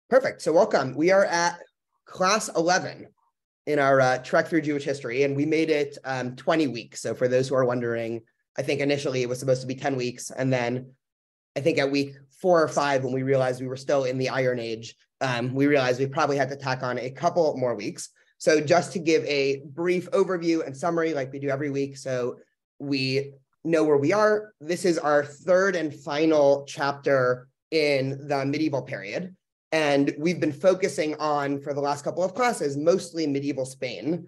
Perfect. So welcome. We are at class 11 in our trek through Jewish history, and we made it 20 weeks. So for those who are wondering, I think initially it was supposed to be 10 weeks. And then I think at week 4 or 5, when we realized we were still in the Iron Age, we realized we probably had to tack on a couple more weeks. So just to give a brief overview and summary like we do every week, so we know where we are. This is our third and final chapter in the medieval period. And we've been focusing on, for the last couple of classes, mostly medieval Spain.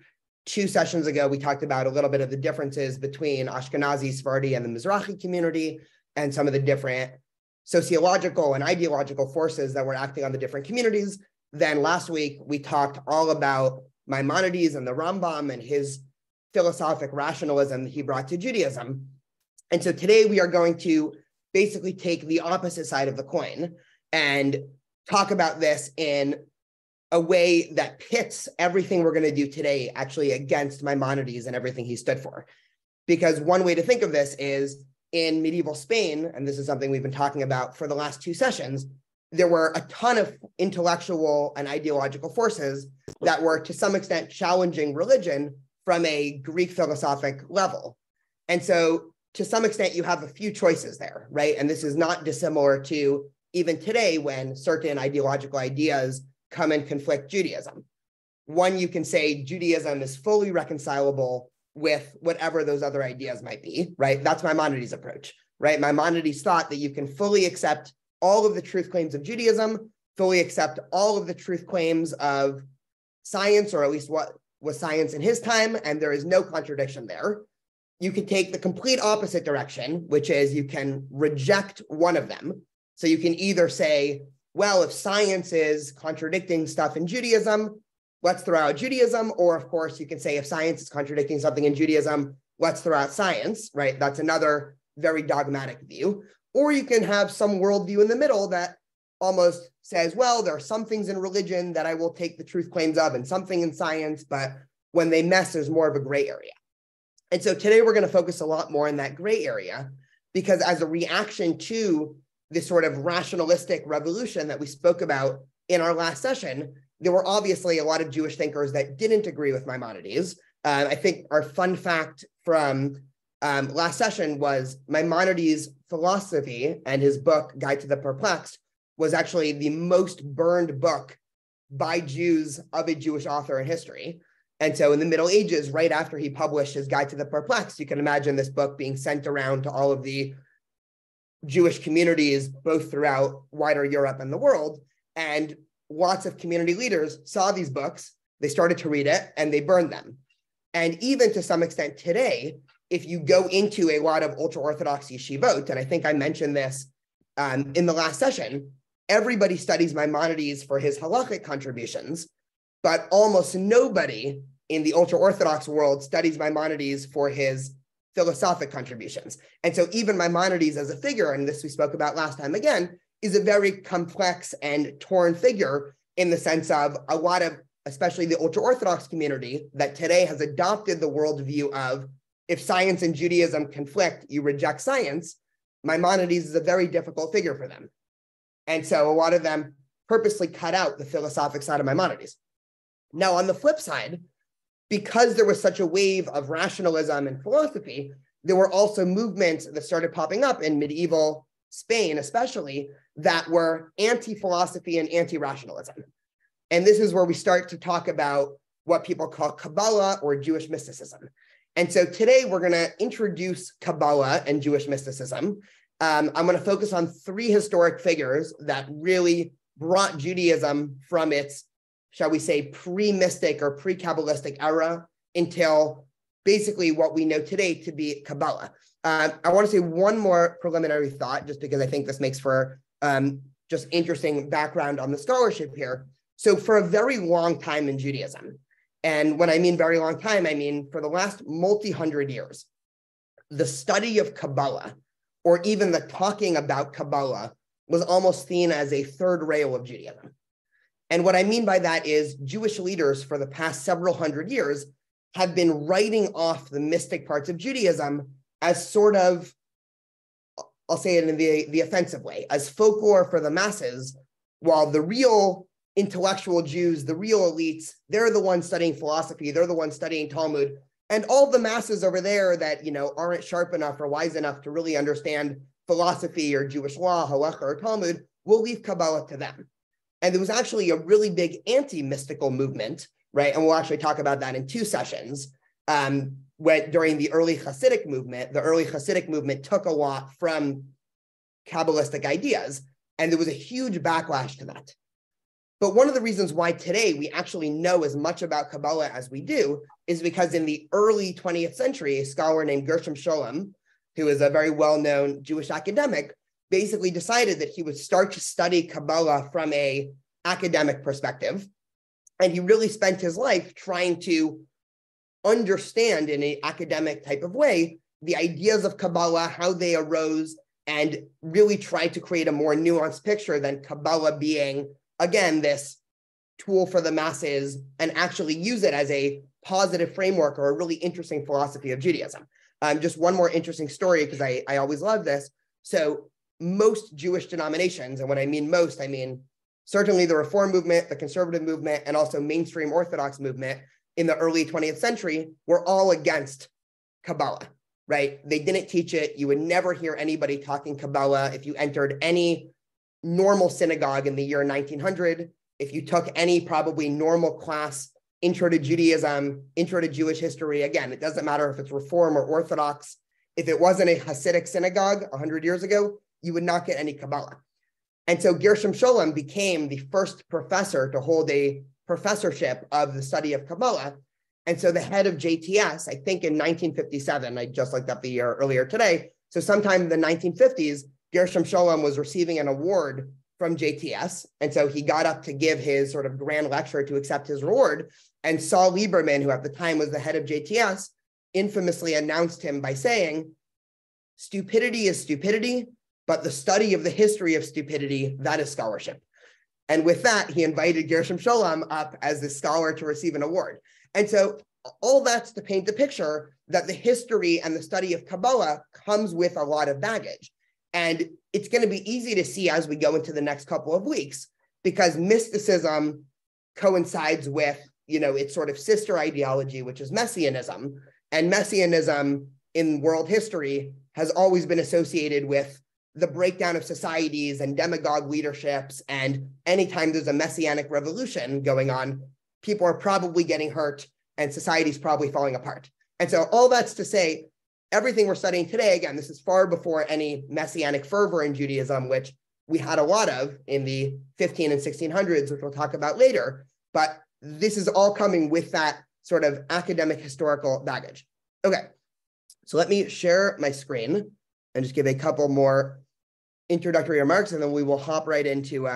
2 sessions ago, we talked about a little bit of the differences between Ashkenazi, Sephardi, and the Mizrahi community, and some of the different sociological and ideological forces that were acting on the different communities. Then last week, we talked all about Maimonides and the Rambam and his philosophic rationalism that he brought to Judaism. And so today we are going to basically take the opposite side of the coin and talk about this in a way that pits everything we're going to do today actually against Maimonides and everything he stood for. Because one way to think of this is in medieval Spain, and this is something we've been talking about for the last 2 sessions, there were a ton of intellectual and ideological forces that were to some extent challenging religion from a Greek philosophic level. And so to some extent, you have a few choices there, right? And this is not dissimilar to even today when certain ideological ideas come and conflict Judaism. One, you can say Judaism is fully reconcilable with whatever those other ideas might be, right? That's Maimonides' approach, right? Maimonides thought that you can fully accept all of the truth claims of Judaism, fully accept all of the truth claims of science, or at least what was science in his time, and there is no contradiction there. You can take the complete opposite direction, which is you can reject one of them. So you can either say, well, if science is contradicting stuff in Judaism, let's throw out Judaism. Or of course, you can say if science is contradicting something in Judaism, let's throw out science, right? That's another very dogmatic view. Or you can have some worldview in the middle that almost says, well, there are some things in religion that I will take the truth claims of and something in science, but when they mess, there's more of a gray area. And so today we're going to focus a lot more in that gray area, because as a reaction to this sort of rationalistic revolution that we spoke about in our last session, there were obviously a lot of Jewish thinkers that didn't agree with Maimonides. I think our fun fact from last session was Maimonides' philosophy and his book, Guide to the Perplexed, was actually the most burned book by Jews of a Jewish author in history. And so in the Middle Ages, right after he published his Guide to the Perplexed, you can imagine this book being sent around to all of the Jewish communities, both throughout wider Europe and the world. And lots of community leaders saw these books, they started to read it, and they burned them. And even to some extent today, if you go into a lot of ultra-Orthodox yeshivot, and I think I mentioned this in the last session, everybody studies Maimonides for his halachic contributions, but almost nobody in the ultra-Orthodox world studies Maimonides for his philosophic contributions. And so even Maimonides as a figure, and this we spoke about last time again, is a very complex and torn figure in the sense of a lot of, especially the ultra-Orthodox community that today has adopted the worldview of if science and Judaism conflict, you reject science. Maimonides is a very difficult figure for them. And so a lot of them purposely cut out the philosophic side of Maimonides. Now, on the flip side, because there was such a wave of rationalism and philosophy, there were also movements that started popping up in medieval Spain, especially, that were anti-philosophy and anti-rationalism. And this is where we start to talk about what people call Kabbalah or Jewish mysticism. And so today we're going to introduce Kabbalah and Jewish mysticism. I'm going to focus on 3 historic figures that really brought Judaism from its, shall we say, pre-mystic or pre-Kabbalistic era until basically what we know today to be Kabbalah. I want to say one more preliminary thought, just because I think this makes for just interesting background on the scholarship here. So for a very long time in Judaism, and when I mean very long time, I mean for the last multi-hundred years, the study of Kabbalah, or even the talking about Kabbalah, was almost seen as a third rail of Judaism. And what I mean by that is Jewish leaders for the past several hundred years have been writing off the mystic parts of Judaism as sort of, I'll say it in the offensive way, as folklore for the masses, while the real intellectual Jews, the real elites, they're the ones studying philosophy, they're the ones studying Talmud, and all the masses over there that, aren't sharp enough or wise enough to really understand philosophy or Jewish law, halacha, or Talmud, will leave Kabbalah to them. And there was actually a really big anti-mystical movement, right? And we'll actually talk about that in 2 sessions. During the early Hasidic movement took a lot from Kabbalistic ideas, and there was a huge backlash to that. But one of the reasons why today we actually know as much about Kabbalah as we do is because in the early 20th century, a scholar named Gershom Scholem, who is a very well-known Jewish academic, basically decided that he would start to study Kabbalah from an academic perspective. And he really spent his life trying to understand in an academic type of way the ideas of Kabbalah, how they arose, and really try to create a more nuanced picture than Kabbalah being, again, this tool for the masses, and actually use it as a positive framework or a really interesting philosophy of Judaism. Just one more interesting story, because I always love this. So most Jewish denominations, and when I mean most, I mean certainly the Reform movement, the Conservative movement, and also mainstream Orthodox movement in the early 20th century, were all against Kabbalah, right? They didn't teach it. You would never hear anybody talking Kabbalah if you entered any normal synagogue in the year 1900. If you took any probably normal class, Intro to Judaism, Intro to Jewish History, again, it doesn't matter if it's Reform or Orthodox. If it wasn't a Hasidic synagogue 100 years ago, you would not get any Kabbalah. And so Gershom Scholem became the first professor to hold a professorship of the study of Kabbalah. And so the head of JTS, I think in 1957, I just looked up the year earlier today. So sometime in the 1950s, Gershom Scholem was receiving an award from JTS. And so he got up to give his sort of grand lecture to accept his reward. And Saul Lieberman, who at the time was the head of JTS, infamously announced him by saying, "Stupidity is stupidity, but the study of the history of stupidity, that is scholarship." And with that, he invited Gershom Scholem up as the scholar to receive an award. And so all that's to paint the picture that the history and the study of Kabbalah comes with a lot of baggage. And it's going to be easy to see as we go into the next couple of weeks, because mysticism coincides with, its sort of sister ideology, which is Messianism. And Messianism in world history has always been associated with the breakdown of societies and demagogue leaderships. And anytime there's a messianic revolution going on, people are probably getting hurt and society's probably falling apart. And so all that's to say, everything we're studying today, again, this is far before any messianic fervor in Judaism, which we had a lot of in the 15 and 1600s, which we'll talk about later. But this is all coming with that sort of academic historical baggage. Okay, so let me share my screen and just give a couple more introductory remarks, and then we will hop right into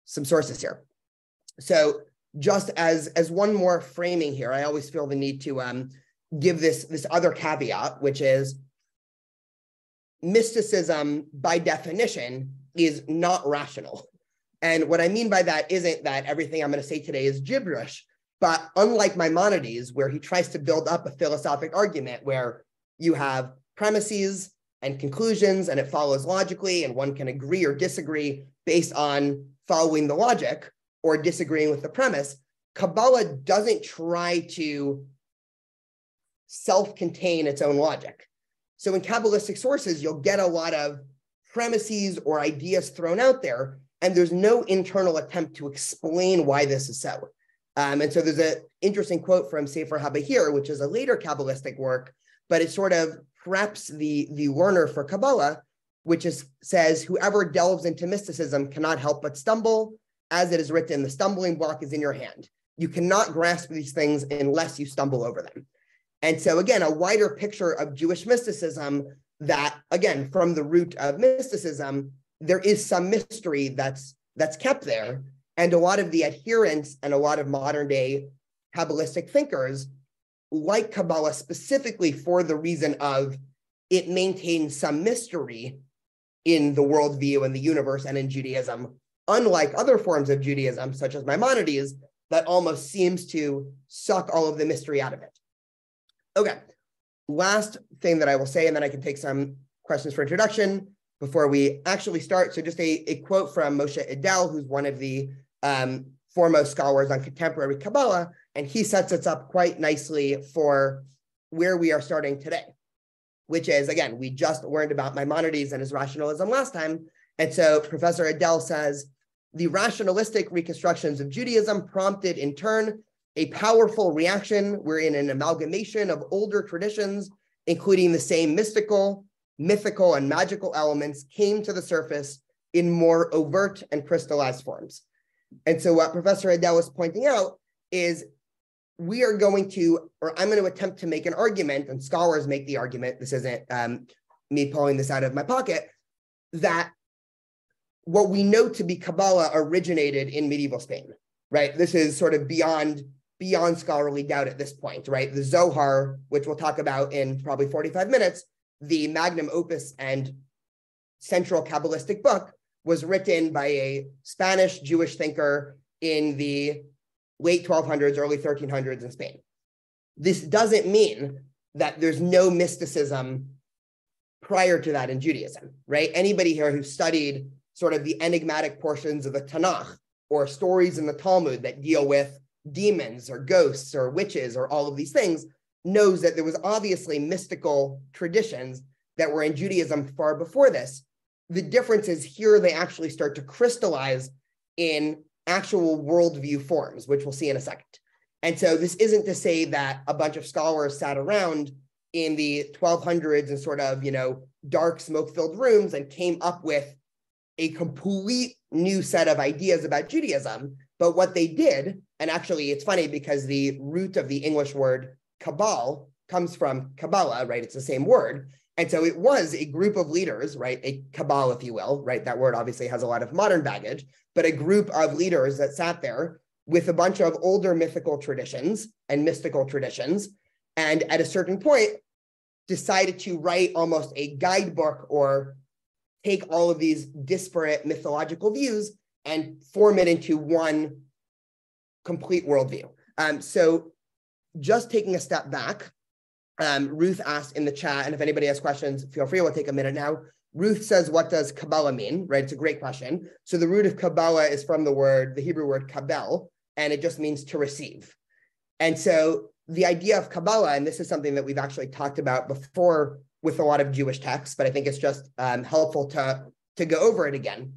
some sources here. So just as one more framing here, I always feel the need to give this other caveat, which is mysticism by definition is not rational. And what I mean by that isn't that everything I'm going to say today is gibberish, but unlike Maimonides, where he tries to build up a philosophic argument where you have premises and conclusions and it follows logically and one can agree or disagree based on following the logic or disagreeing with the premise, Kabbalah doesn't try to self-contain its own logic. So in Kabbalistic sources, you'll get a lot of premises or ideas thrown out there, and there's no internal attempt to explain why this is so. And so there's an interesting quote from Sefer HaBahir, which is a later Kabbalistic work, but it sort of preps the learner for Kabbalah, which says, "Whoever delves into mysticism cannot help but stumble. As it is written, the stumbling block is in your hand. You cannot grasp these things unless you stumble over them." And so again, a wider picture of Jewish mysticism that, again, from the root of mysticism, there is some mystery that's kept there. And a lot of the adherents and a lot of modern day Kabbalistic thinkers like Kabbalah specifically for the reason of it maintains some mystery in the worldview and the universe and in Judaism, unlike other forms of Judaism, such as Maimonides, that almost seems to suck all of the mystery out of it. Okay, last thing that I will say, and then I can take some questions for introduction before we actually start. So just a quote from Moshe Idel, who's one of the foremost scholars on contemporary Kabbalah, and he sets us up quite nicely for where we are starting today, which is, again, we just learned about Maimonides and his rationalism last time. And so Professor Adel says, the rationalistic reconstructions of Judaism prompted in turn a powerful reaction wherein an amalgamation of older traditions, including the same mystical, mythical, and magical elements, came to the surface in more overt and crystallized forms. And so what Professor Adel is pointing out is we are going to, or I'm going to attempt to make an argument, and scholars make the argument, this isn't me pulling this out of my pocket, that what we know to be Kabbalah originated in medieval Spain, right? This is sort of beyond scholarly doubt at this point, right? The Zohar, which we'll talk about in probably 45 minutes, the magnum opus and central Kabbalistic book, was written by a Spanish Jewish thinker in the late 1200s, early 1300s in Spain. This doesn't mean that there's no mysticism prior to that in Judaism, right? Anybody here who studied sort of the enigmatic portions of the Tanakh or stories in the Talmud that deal with demons or ghosts or witches or all of these things knows that there was obviously mystical traditions that were in Judaism far before this. The difference is here they actually start to crystallize in actual worldview forms, which we'll see in a second. And so this isn't to say that a bunch of scholars sat around in the 1200s and sort of, dark smoke-filled rooms and came up with a complete new set of ideas about Judaism. But what they did, and actually it's funny because the root of the English word Kabbal comes from Kabbalah, right? It's the same word. And so it was a group of leaders, right? A cabal, if you will, right? That word obviously has a lot of modern baggage, but a group of leaders that sat there with a bunch of older mythical traditions and mystical traditions. And at a certain point, decided to write almost a guidebook or take all of these disparate mythological views and form it into one complete worldview. So just taking a step back, Ruth asked in the chat, and if anybody has questions, feel free, we'll take a minute now. Ruth says, what does Kabbalah mean, right? It's a great question. So the root of Kabbalah is from the Hebrew word kabel, and it just means to receive. And so the idea of Kabbalah, and this is something that we've actually talked about before with a lot of Jewish texts, but I think it's just helpful to go over it again.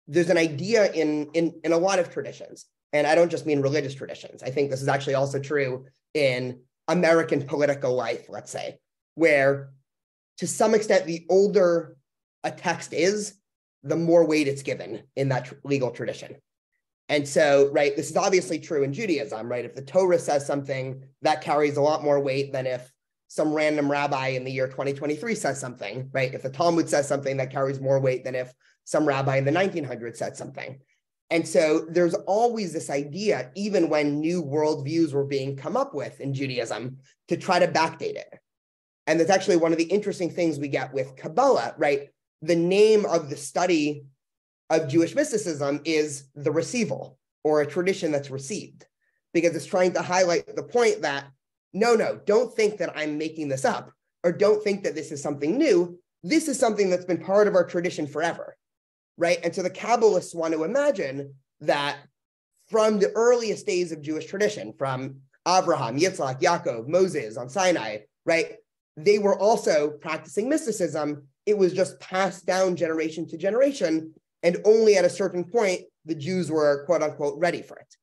There's an idea in a lot of traditions, and I don't just mean religious traditions. I think this is actually also true in American political life, let's say, where to some extent, the older a text is, the more weight it's given in that legal tradition. And so, right, this is obviously true in Judaism, right? If the Torah says something, that carries a lot more weight than if some random rabbi in the year 2023 says something, right? If the Talmud says something, that carries more weight than if some rabbi in the 1900s said something. And so there's always this idea, even when new worldviews were being come up with in Judaism, to try to backdate it. And that's actually one of the interesting things we get with Kabbalah, right? The name of the study of Jewish mysticism is the receival, or a tradition that's received, because it's trying to highlight the point that, no, don't think that I'm making this up, or don't think that this is something new. This is something that's been part of our tradition forever. Right? And so the Kabbalists want to imagine that from the earliest days of Jewish tradition, from Abraham, Yitzhak, Yaakov, Moses on Sinai, right? They were also practicing mysticism. It was just passed down generation to generation. And only at a certain point, the Jews were, quote unquote, ready for it.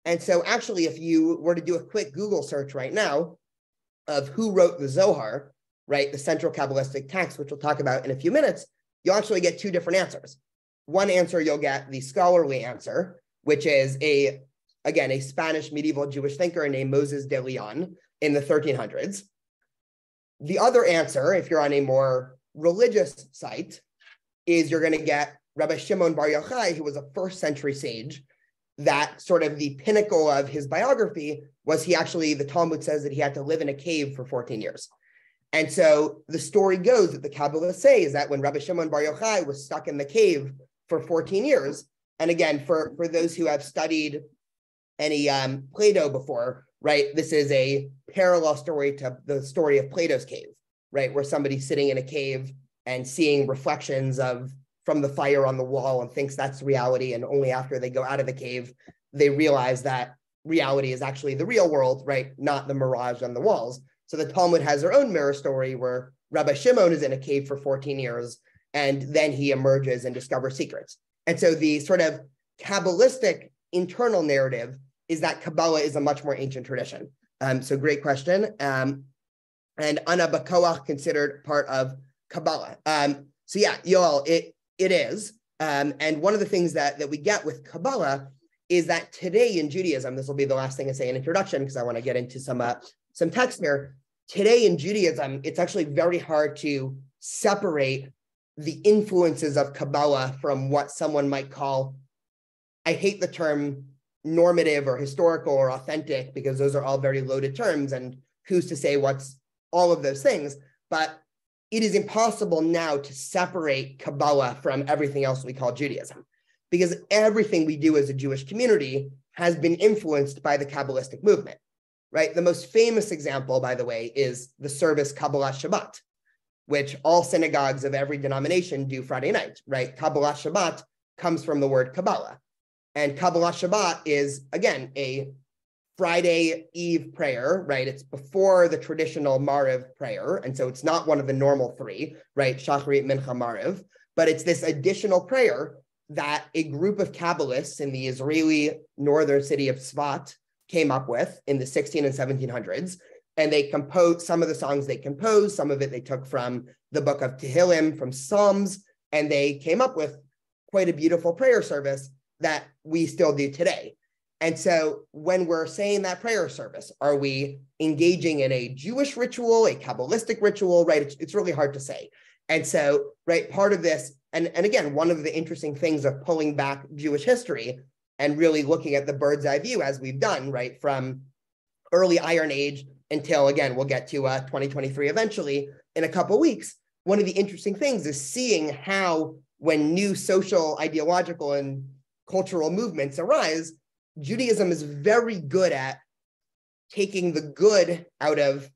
And so actually, if you were to do a quick Google search right now of who wrote the Zohar, right? The central Kabbalistic text, which we'll talk about in a few minutes, you'll actually get two different answers. One answer, you'll get the scholarly answer, which is a Spanish medieval Jewish thinker named Moses de Leon in the 1300s. The other answer, if you're on a more religious site, is you're going to get Rabbi Shimon Bar Yochai, who was a first century sage, that sort of the pinnacle of his biography was the Talmud says that he had to live in a cave for 14 years. And so the story goes that the Kabbalists say is that when Rabbi Shimon Bar Yochai was stuck in the cave for 14 years, and again, for those who have studied any Plato before, right, this is a parallel story to the story of Plato's cave, right, where somebody's sitting in a cave and seeing reflections from the fire on the wall and thinks that's reality, and only after they go out of the cave they realize that reality is actually the real world, right? Not the mirage on the walls. So the Talmud has their own mirror story where Rabbi Shimon is in a cave for 14 years, and then he emerges and discovers secrets. And so the sort of Kabbalistic internal narrative is that Kabbalah is a much more ancient tradition. So great question. And Ana Bakoach considered part of Kabbalah. So yeah, Yoel, it is. And one of the things that we get with Kabbalah is that today in Judaism, this will be the last thing I say in introduction, because I want to get into some text here. Today in Judaism, it's actually very hard to separate the influences of Kabbalah from what someone might call, I hate the term normative or historical or authentic, because those are all very loaded terms, and who's to say what's all of those things. But it is impossible now to separate Kabbalah from everything else we call Judaism, because everything we do as a Jewish community has been influenced by the Kabbalistic movement, right? The most famous example, by the way, is the service Kabbalah Shabbat, which all synagogues of every denomination do Friday night, right? Kabbalah Shabbat comes from the word Kabbalah. And Kabbalah Shabbat is, again, a Friday Eve prayer, right? It's before the traditional Mariv prayer. And so it's not one of the normal three, right? Shacharit, Mincha, Mariv. But it's this additional prayer that a group of Kabbalists in the Israeli northern city of Tzfat came up with in the 16 and 1700s. And they composed some of the songs they composed, some of it they took from the book of Tehillim, from Psalms, and they came up with quite a beautiful prayer service that we still do today. And so when we're saying that prayer service, are we engaging in a Jewish ritual, a Kabbalistic ritual, right? It's really hard to say. And so, right, part of this, and again, one of the interesting things of pulling back Jewish history and really looking at the bird's eye view, as we've done, right, from early Iron Age until, again, we'll get to 2023 eventually in a couple of weeks. One of the interesting things is seeing how when new social, ideological, and cultural movements arise, Judaism is very good at taking the good out of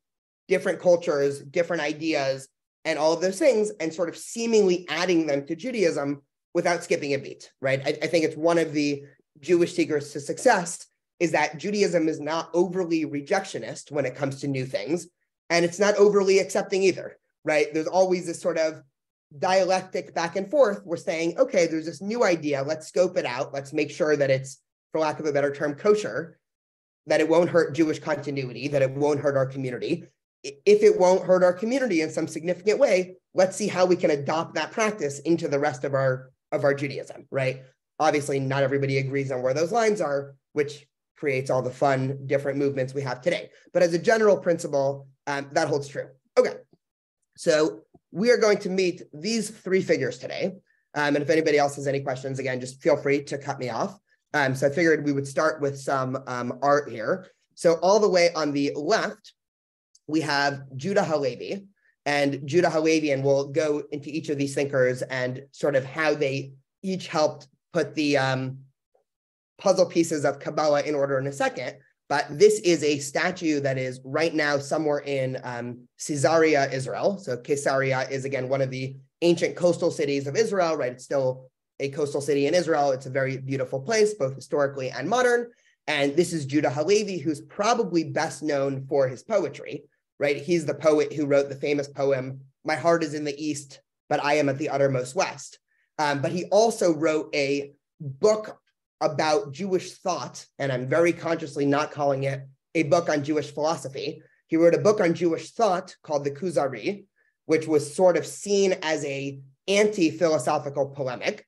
different cultures, different ideas, and all of those things, and sort of seemingly adding them to Judaism without skipping a beat, right? I think it's one of the Jewish secrets to success is that Judaism is not overly rejectionist when it comes to new things, and it's not overly accepting either, right? There's always this sort of dialectic back and forth. We're saying, okay, there's this new idea, let's scope it out, let's make sure that it's, for lack of a better term, kosher, that it won't hurt Jewish continuity, that it won't hurt our community. If it won't hurt our community in some significant way, let's see how we can adopt that practice into the rest of our Judaism, right? Obviously, not everybody agrees on where those lines are, which creates all the fun, different movements we have today. But as a general principle, that holds true. Okay, so we are going to meet these three figures today. And if anybody else has any questions, again, just feel free to cut me off. So I figured we would start with some art here. So all the way on the left, we have Judah Halevi. And Judah Halevi, and we'll go into each of these thinkers and sort of how they each helped put the puzzle pieces of Kabbalah in order in a second. But this is a statue that is right now somewhere in Caesarea, Israel. So Caesarea is, again, one of the ancient coastal cities of Israel, right? It's still a coastal city in Israel. It's a very beautiful place, both historically and modern. And this is Judah Halevi, who's probably best known for his poetry, right? He's the poet who wrote the famous poem, "My heart is in the east, but I am at the uttermost west." But he also wrote a book about Jewish thought, and I'm very consciously not calling it a book on Jewish philosophy. He wrote a book on Jewish thought called the Kuzari, which was sort of seen as a anti-philosophical polemic.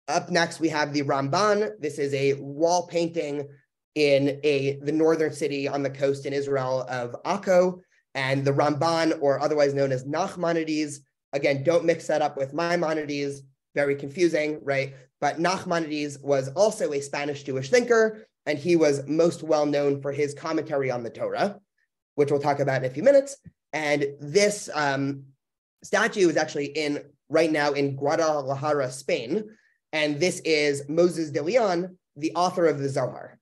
Up next, we have the Ramban. This is a wall painting in the northern city on the coast in Israel of Akko. And the Ramban, or otherwise known as Nachmanides, again, don't mix that up with Maimonides, very confusing, right? But Nachmanides was also a Spanish Jewish thinker, and he was most well known for his commentary on the Torah, which we'll talk about in a few minutes. And this statue is actually right now in Guadalajara, Spain. And this is Moses de Leon, the author of the Zohar.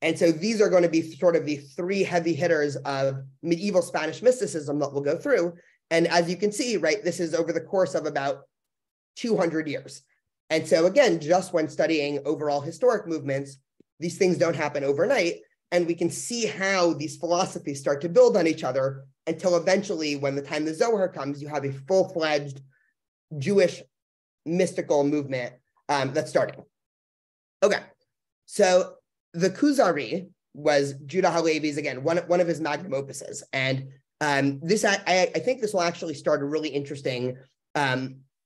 And so these are going to be sort of the three heavy hitters of medieval Spanish mysticism that we'll go through. And as you can see, right, this is over the course of about 200 years. And so again, just when studying overall historic movements, these things don't happen overnight. And we can see how these philosophies start to build on each other until eventually, when the time the Zohar comes, you have a full-fledged Jewish mystical movement that's starting. Okay, so the Kuzari was Judah Halevi's, again, one of his magnum opuses. And this, I think this will actually start a really interesting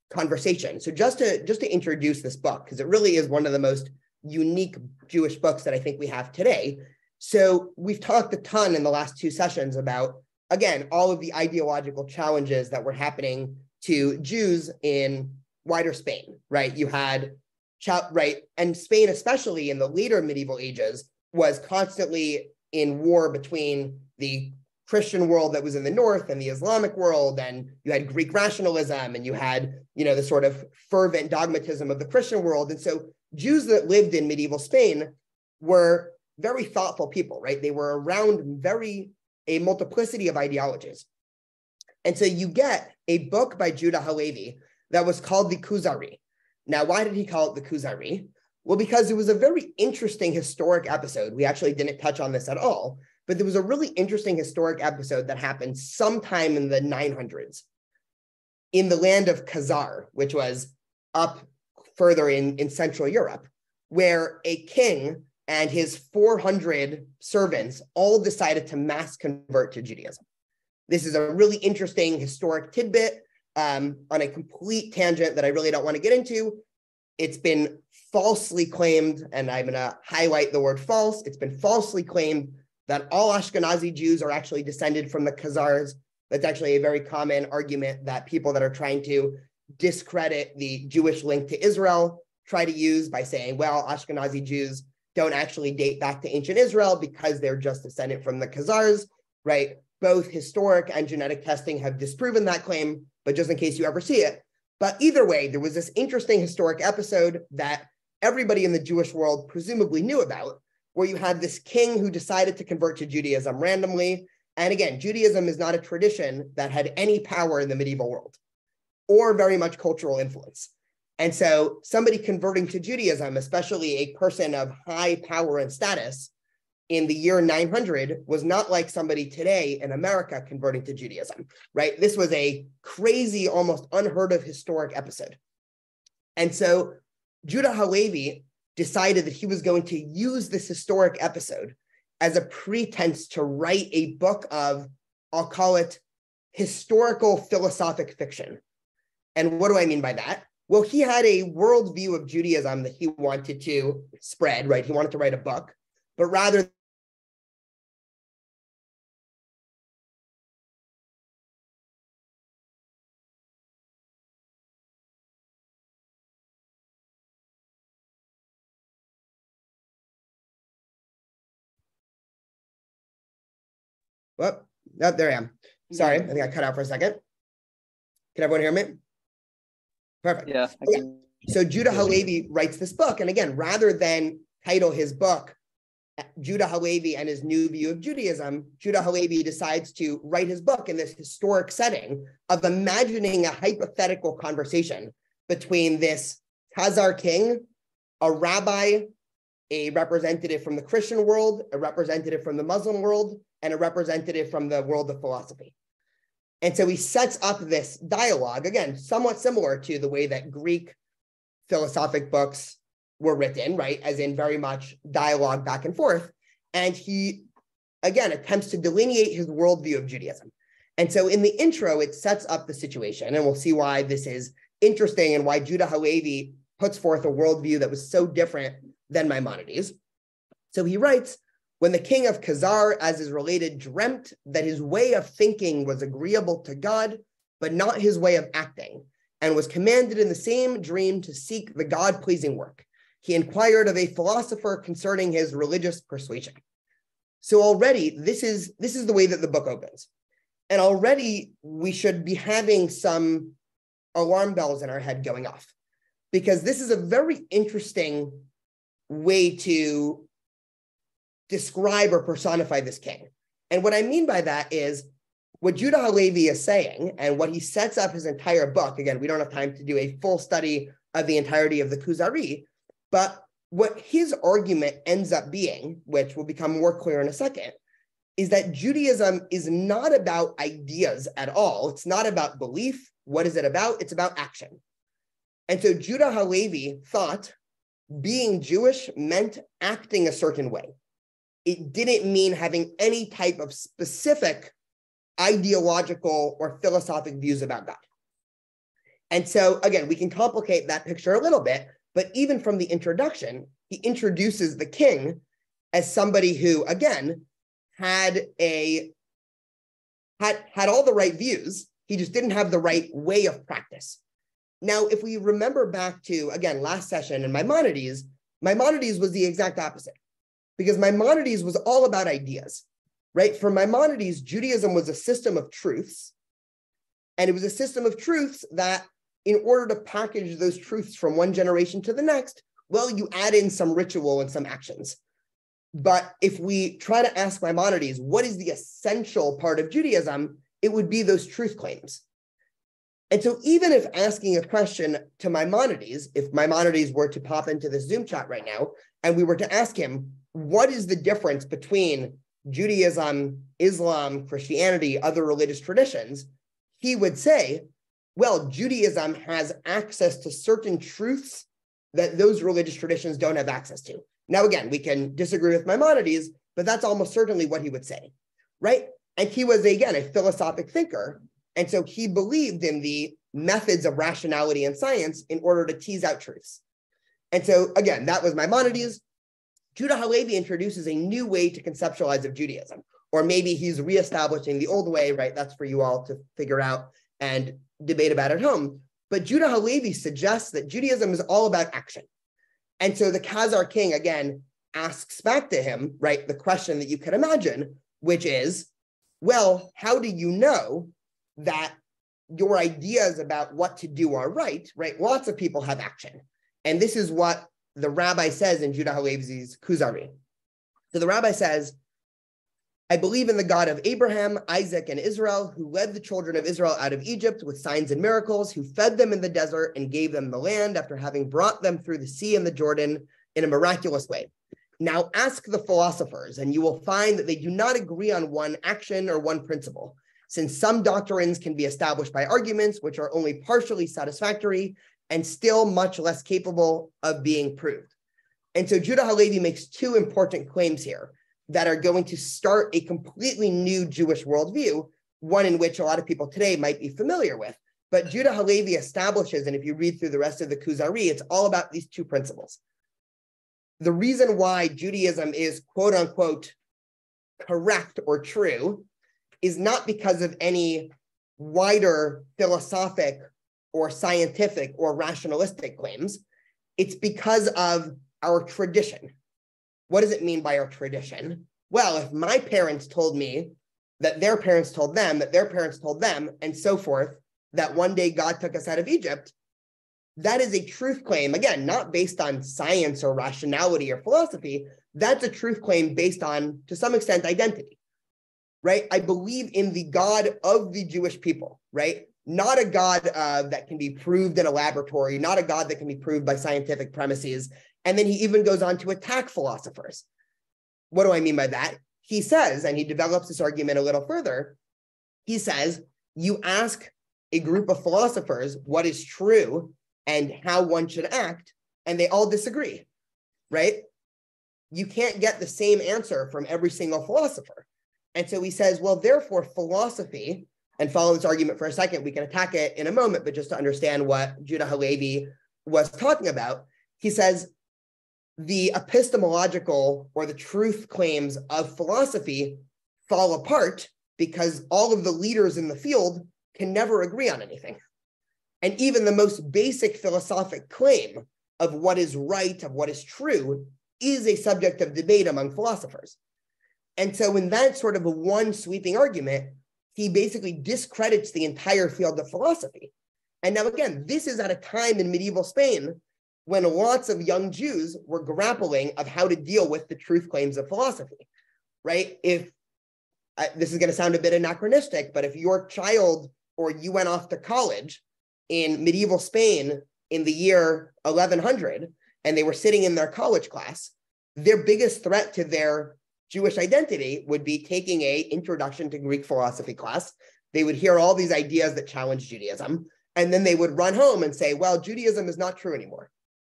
conversation. So just to introduce this book, because it really is one of the most unique Jewish books that I think we have today. So we've talked a ton in the last two sessions about, again, all of the ideological challenges that were happening to Jews in wider Spain, right? You had, right, and Spain, especially in the later medieval ages, was constantly in war between the Christian world that was in the north and the Islamic world, and you had Greek rationalism, and you had, the sort of fervent dogmatism of the Christian world. And so Jews that lived in medieval Spain were very thoughtful people, right? They were around a multiplicity of ideologies. And so you get a book by Judah Halevi that was called the Kuzari. Now, why did he call it the Kuzari? Well, because it was a very interesting historic episode. We actually didn't touch on this at all, but there was a really interesting historic episode that happened sometime in the 900s in the land of Khazar, which was up further in Central Europe, where a king and his 400 servants all decided to mass convert to Judaism. This is a really interesting historic tidbit on a complete tangent that I really don't want to get into. It's been falsely claimed, and I'm going to highlight the word false. It's been falsely claimed that all Ashkenazi Jews are actually descended from the Khazars. That's actually a very common argument that people that are trying to discredit the Jewish link to Israel try to use by saying, well, Ashkenazi Jews don't actually date back to ancient Israel because they're just descended from the Khazars, right? Both historic and genetic testing have disproven that claim, but just in case you ever see it. But either way, there was this interesting historic episode that everybody in the Jewish world presumably knew about, where you had this king who decided to convert to Judaism randomly. And again, Judaism is not a tradition that had any power in the medieval world or very much cultural influence. And so somebody converting to Judaism, especially a person of high power and status in the year 900, was not like somebody today in America converting to Judaism, right? This was a crazy, almost unheard of historic episode. And so Judah Halevi decided that he was going to use this historic episode as a pretense to write a book of, I'll call it, historical philosophic fiction. And what do I mean by that? Well, he had a worldview of Judaism that he wanted to spread, right? He wanted to write a book, but rather well, oh, there I am. Sorry, I think I cut out for a second. Can everyone hear me? Perfect. Yeah. Okay. So Judah Halevi writes this book. And again, rather than title his book Judah Halevi and his new view of Judaism, Judah Halevi decides to write his book in this historic setting of imagining a hypothetical conversation between this Khazar king, a rabbi, a representative from the Christian world, a representative from the Muslim world, and a representative from the world of philosophy. And so he sets up this dialogue, again, somewhat similar to the way that Greek philosophic books were written, right? As in very much dialogue back and forth. And he, again, attempts to delineate his worldview of Judaism. And so in the intro, it sets up the situation, and we'll see why this is interesting and why Judah Halevi puts forth a worldview that was so different than Maimonides. So he writes, when the king of Khazar, as is related, dreamt that his way of thinking was agreeable to God, but not his way of acting, and was commanded in the same dream to seek the God-pleasing work, he inquired of a philosopher concerning his religious persuasion. So already, this is the way that the book opens. And already we should be having some alarm bells in our head going off, because this is a very interesting way to describe or personify this king. And what I mean by that is what Judah Halevi is saying, and what he sets up his entire book. Again, we don't have time to do a full study of the entirety of the Kuzari, but what his argument ends up being, which will become more clear in a second, is that Judaism is not about ideas at all. It's not about belief. What is it about? It's about action. And so Judah Halevi thought being Jewish meant acting a certain way. It didn't mean having any type of specific ideological or philosophic views about God. And so, again, we can complicate that picture a little bit, but even from the introduction, he introduces the king as somebody who, again, had all the right views. He just didn't have the right way of practice. Now, if we remember back to, again, last session in Maimonides was the exact opposite, because Maimonides was all about ideas, right? For Maimonides, Judaism was a system of truths, and it was a system of truths that, in order to package those truths from one generation to the next, well, you add in some ritual and some actions. But if we try to ask Maimonides, what is the essential part of Judaism, it would be those truth claims. And so even if asking a question to Maimonides, if Maimonides were to pop into the Zoom chat right now, and we were to ask him, what is the difference between Judaism, Islam, Christianity, other religious traditions, he would say, well, Judaism has access to certain truths that those religious traditions don't have access to. Now, again, we can disagree with Maimonides, but that's almost certainly what he would say, right? And he was, again, a philosophic thinker. And so he believed in the methods of rationality and science in order to tease out truths. And so, again, that was Maimonides. Judah Halevi introduces a new way to conceptualize of Judaism, or maybe he's reestablishing the old way, right? That's for you all to figure out and debate about at home. But Judah Halevi suggests that Judaism is all about action. And so the Khazar king, again, asks back to him, right, the question that you can imagine, which is, well, how do you know that your ideas about what to do are right, right? Lots of people have action. And this is what the rabbi says in Judah Halevi's Kuzari. So the rabbi says, I believe in the God of Abraham, Isaac, and Israel, who led the children of Israel out of Egypt with signs and miracles, who fed them in the desert and gave them the land after having brought them through the sea and the Jordan in a miraculous way. Now ask the philosophers, and you will find that they do not agree on one action or one principle, since some doctrines can be established by arguments which are only partially satisfactory and still much less capable of being proved. And so Judah Halevi makes two important claims here that are going to start a completely new Jewish worldview, one in which a lot of people today might be familiar with. But Judah Halevi establishes, and if you read through the rest of the Kuzari, it's all about these two principles. The reason why Judaism is quote unquote correct or true is not because of any wider philosophic or scientific or rationalistic claims. It's because of our tradition. What does it mean by our tradition? Well, if my parents told me that their parents told them, that their parents told them, and so forth, that one day God took us out of Egypt, that is a truth claim, again, not based on science or rationality or philosophy. That's a truth claim based on, to some extent, identity, right? I believe in the God of the Jewish people, right? Not a God that can be proved in a laboratory, not a God that can be proved by scientific premises. And then he even goes on to attack philosophers. What do I mean by that? He says, and he develops this argument a little further, he says, you ask a group of philosophers what is true and how one should act, and they all disagree, right? You can't get the same answer from every single philosopher. And so he says, well, therefore, philosophy, and follow this argument for a second, we can attack it in a moment, but just to understand what Judah Halevi was talking about, he says, the epistemological or the truth claims of philosophy fall apart because all of the leaders in the field can never agree on anything. And even the most basic philosophic claim of what is right, of what is true, is a subject of debate among philosophers. And so in that sort of a one sweeping argument, he basically discredits the entire field of philosophy. And now again, this is at a time in medieval Spain when lots of young Jews were grappling of how to deal with the truth claims of philosophy, right? If this is going to sound a bit anachronistic, but if your child or you went off to college in medieval Spain in the year 1100, and they were sitting in their college class, their biggest threat to their Jewish identity would be taking a introduction to Greek philosophy class. They would hear all these ideas that challenge Judaism, and then they would run home and say, well, Judaism is not true anymore,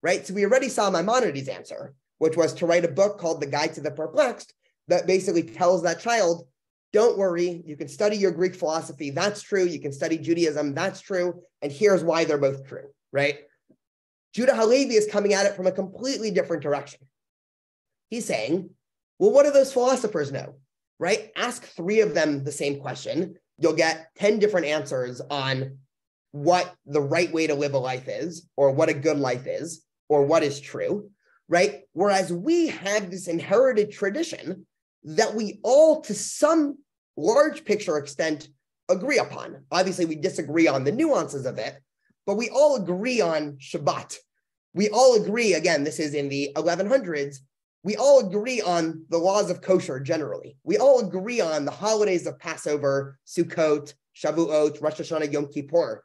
right? So we already saw Maimonides' answer, which was to write a book called The Guide to the Perplexed that basically tells that child, don't worry, you can study your Greek philosophy, that's true. You can study Judaism, that's true. And here's why they're both true, right? Judah Halevi is coming at it from a completely different direction. He's saying, well, what do those philosophers know, right? Ask 3 of them the same question. You'll get 10 different answers on what the right way to live a life is, or what a good life is, or what is true, right? Whereas we have this inherited tradition that we all, to some large picture extent, agree upon. Obviously, we disagree on the nuances of it, but we all agree on Shabbat. We all agree, again, this is in the 1100s, we all agree on the laws of kosher generally. We all agree on the holidays of Passover, Sukkot, Shavuot, Rosh Hashanah, Yom Kippur.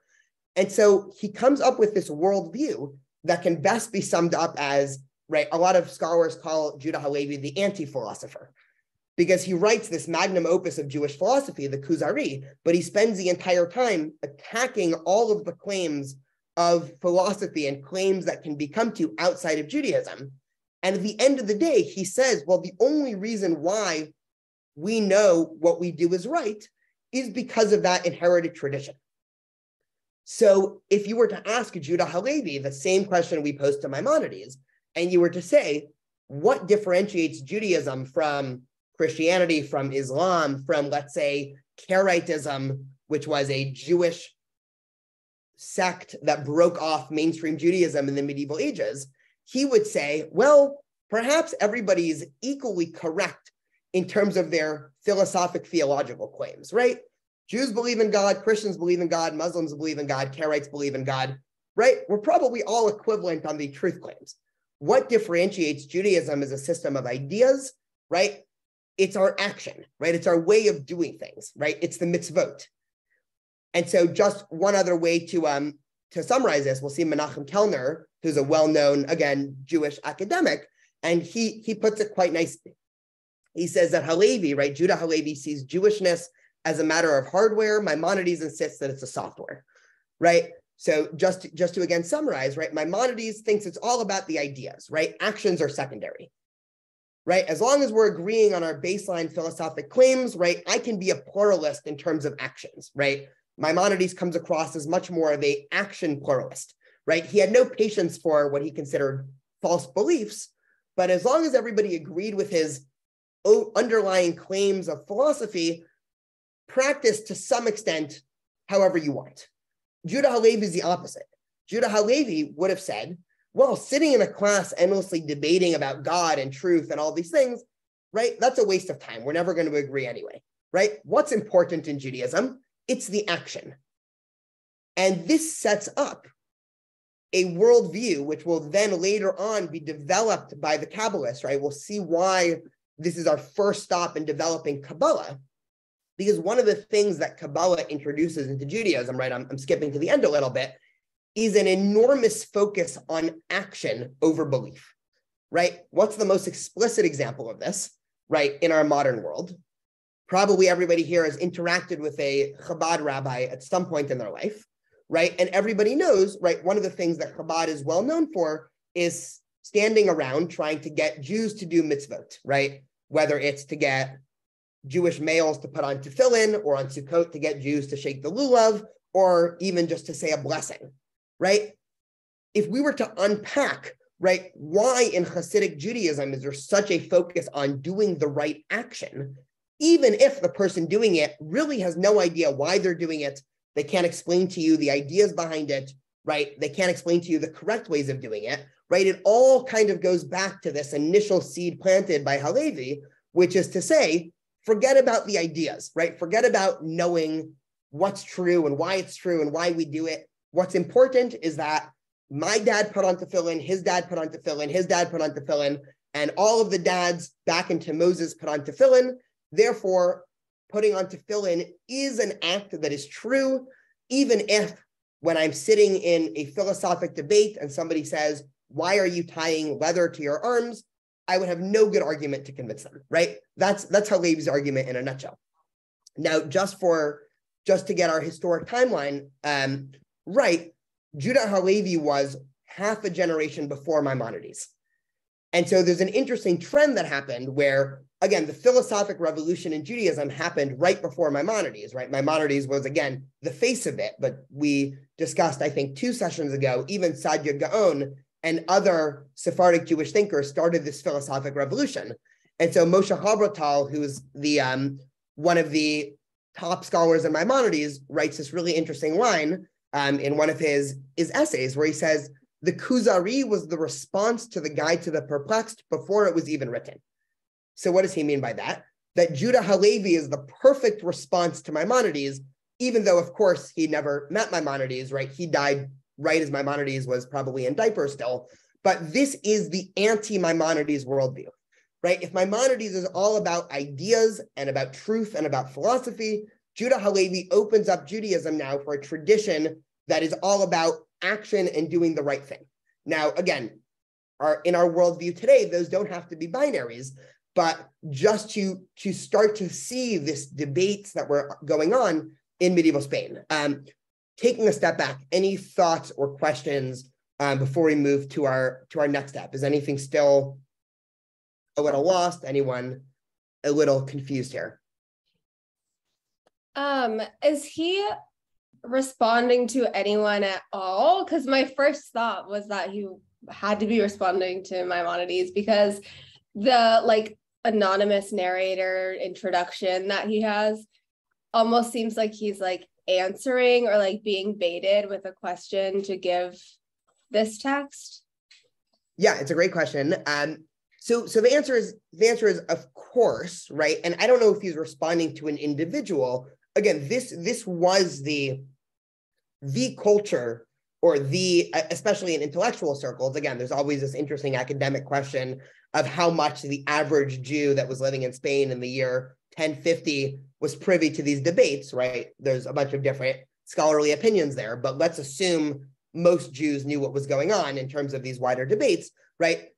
And so he comes up with this worldview that can best be summed up as, right, a lot of scholars call Judah Halevi the anti-philosopher, because he writes this magnum opus of Jewish philosophy, the Kuzari, but he spends the entire time attacking all of the claims of philosophy and claims that can be come to outside of Judaism. And at the end of the day, he says, well, the only reason why we know what we do is right is because of that inherited tradition. So if you were to ask Judah Halevi the same question we posed to Maimonides, and you were to say, what differentiates Judaism from Christianity, from Islam, from, let's say, Karaitism, which was a Jewish sect that broke off mainstream Judaism in the medieval ages, he would say, well, perhaps everybody is equally correct in terms of their philosophic theological claims, right? Jews believe in God, Christians believe in God, Muslims believe in God, Karaites believe in God, right? We're probably all equivalent on the truth claims. What differentiates Judaism as a system of ideas, right? It's our action, right? It's our way of doing things, right? It's the mitzvot. And so just one other way to summarize this, we'll see Menachem Kellner, who's a well-known, again, Jewish academic, and he puts it quite nicely. He says that Halevi, right, Judah Halevi sees Jewishness as a matter of hardware. Maimonides insists that it's a software, right? So just to again summarize, right, Maimonides thinks it's all about the ideas, right? Actions are secondary, right? As long as we're agreeing on our baseline philosophic claims, right, I can be a pluralist in terms of actions, right? Maimonides comes across as much more of an action pluralist, right? He had no patience for what he considered false beliefs, but as long as everybody agreed with his underlying claims of philosophy, practice to some extent however you want. Judah Halevi is the opposite. Judah Halevi would have said, well, sitting in a class endlessly debating about God and truth and all these things, right? That's a waste of time. We're never going to agree anyway, right? What's important in Judaism? It's the action. And this sets up a worldview, which will then later on be developed by the Kabbalists, right? We'll see why this is our first stop in developing Kabbalah, because one of the things that Kabbalah introduces into Judaism, right? I'm skipping to the end a little bit, is an enormous focus on action over belief, right? What's the most explicit example of this, right, in our modern world? Probably everybody here has interacted with a Chabad rabbi at some point in their life, right? And everybody knows, right, one of the things that Chabad is well known for is standing around trying to get Jews to do mitzvot, right? Whether it's to get Jewish males to put on tefillin, or on Sukkot to get Jews to shake the lulav, or even just to say a blessing, right? If we were to unpack, right, why in Hasidic Judaism is there such a focus on doing the right action, even if the person doing it really has no idea why they're doing it, they can't explain to you the ideas behind it, right? They can't explain to you the correct ways of doing it, right? It all kind of goes back to this initial seed planted by Halevi, which is to say, forget about the ideas, right? Forget about knowing what's true and why it's true and why we do it. What's important is that my dad put on tefillin, his dad put on tefillin, his dad put on tefillin, and all of the dads back into Moses put on tefillin. Therefore, putting on tefillin is an act that is true, even if when I'm sitting in a philosophic debate and somebody says, why are you tying leather to your arms? I would have no good argument to convince them, right? That's Halevi's argument in a nutshell. Now, just to get our historic timeline right, Judah Halevi was half a generation before Maimonides. And so there's an interesting trend that happened where, again, the philosophic revolution in Judaism happened right before Maimonides, right? Maimonides was, again, the face of it, but we discussed, I think, 2 sessions ago, even Saadia Gaon and other Sephardic Jewish thinkers started this philosophic revolution. And so Moshe Habrotal, who's the one of the top scholars in Maimonides, writes this really interesting line in one of his essays where he says, the Kuzari was the response to the Guide to the Perplexed before it was even written. So what does he mean by that? That Judah Halevi is the perfect response to Maimonides, even though, of course, he never met Maimonides, right? He died right as Maimonides was probably in diapers still. But this is the anti-Maimonides worldview, right? If Maimonides is all about ideas and about truth and about philosophy, Judah Halevi opens up Judaism now for a tradition that is all about action and doing the right thing. Now, again, in our worldview today, those don't have to be binaries, but just to start to see this debates that were going on in medieval Spain. Taking a step back, any thoughts or questions before we move to our next step? Is anything still a little lost? Anyone a little confused here? Is he responding to anyone at all? Because my first thought was that he had to be responding to Maimonides, because the anonymous narrator introduction that he has almost seems like he's answering or being baited with a question to give this text. Yeah, it's a great question. So the answer is of course, right? And I don't know if he's responding to an individual. Again, this was the culture, or especially in intellectual circles. Again, there's always this interesting academic question of how much the average Jew that was living in Spain in the year 1050 was privy to these debates, right? There's a bunch of different scholarly opinions there, but let's assume most Jews knew what was going on in terms of these wider debates, right?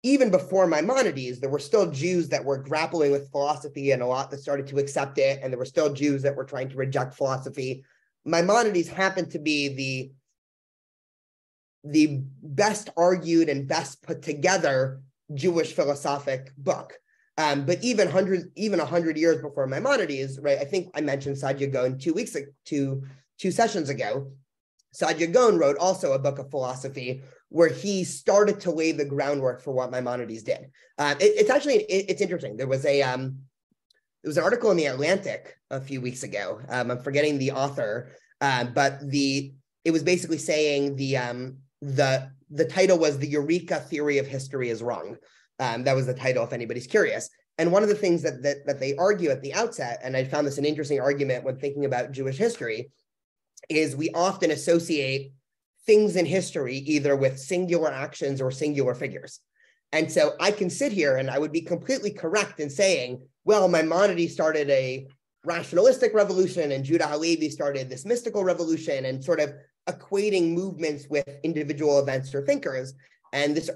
Even before Maimonides, there were still Jews that were grappling with philosophy and a lot that started to accept it, and there were still Jews that were trying to reject philosophy. Maimonides happened to be the best argued and best put together Jewish philosophic book. But even 100 years before Maimonides, right? I think I mentioned Saadia Gaon 2 sessions ago. Saadia Gaon wrote also a book of philosophy where he started to lay the groundwork for what Maimonides did. It's interesting. There was an article in the Atlantic a few weeks ago. I'm forgetting the author, but it was basically saying the title was "The Eureka Theory of History is Wrong." That was the title, if anybody's curious. And one of the things that they argue at the outset, and I found this an interesting argument when thinking about Jewish history, is we often associate things in history either with singular actions or singular figures. And so I can sit here and I would be completely correct in saying, well, Maimonides started a rationalistic revolution and Judah Halevi started this mystical revolution, and sort of equating movements with individual events or thinkers. And this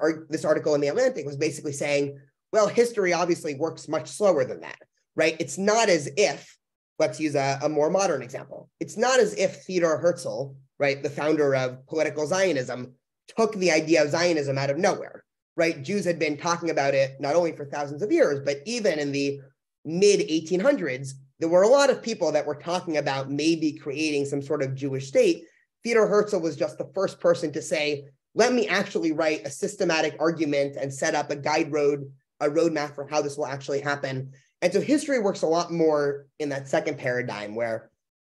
article in the Atlantic was basically saying, well, history obviously works much slower than that, right? It's not as if, let's use a more modern example. It's not as if Theodor Herzl, right, the founder of political Zionism, took the idea of Zionism out of nowhere, right? Jews had been talking about it not only for thousands of years, but even in the mid-1800s, there were a lot of people that were talking about maybe creating some sort of Jewish state. Theodor Herzl was just the first person to say, let me actually write a systematic argument and set up a roadmap for how this will actually happen. And so history works a lot more in that second paradigm, where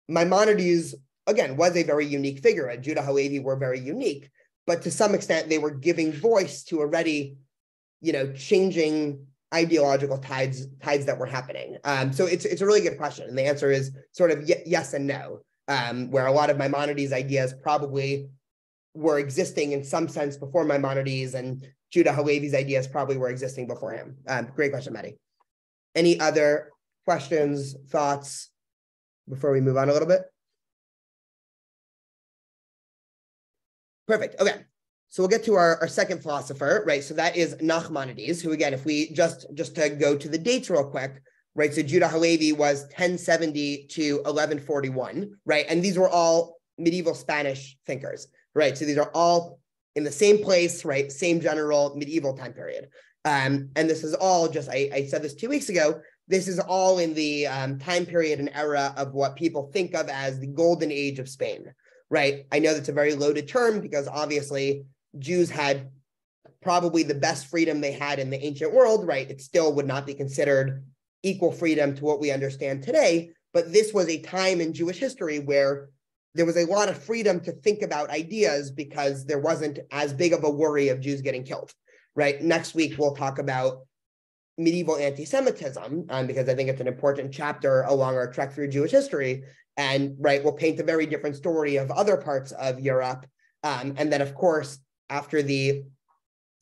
Maimonides, again, was a very unique figure, and Judah Halevi were very unique, but to some extent they were giving voice to already, changing ideological tides that were happening. So it's a really good question, and the answer is sort of yes and no, where a lot of Maimonides' ideas probably were existing in some sense before Maimonides, and Judah Halevi's ideas probably were existing before him. Great question, Maddie. Any other questions, thoughts before we move on a little bit? Perfect. Okay. So we'll get to our second philosopher, right? So that is Nachmanides, who again, if we just to go to the dates real quick, right? So Judah Halevi was 1070 to 1141, right? And these were all medieval Spanish thinkers, right? So these are all in the same place, right? Same general medieval time period. And this is all just, I said this 2 weeks ago, this is all in the time period and era of what people think of as the golden age of Spain, right? I know that's a very loaded term because obviously Jews had probably the best freedom they had in the ancient world, right? It still would not be considered equal freedom to what we understand today, but this was a time in Jewish history where there was a lot of freedom to think about ideas because there wasn't as big of a worry of Jews getting killed, right? Next week, we'll talk about medieval anti-Semitism, because I think it's an important chapter along our trek through Jewish history. And right, we'll paint a very different story of other parts of Europe. And then, of course, after the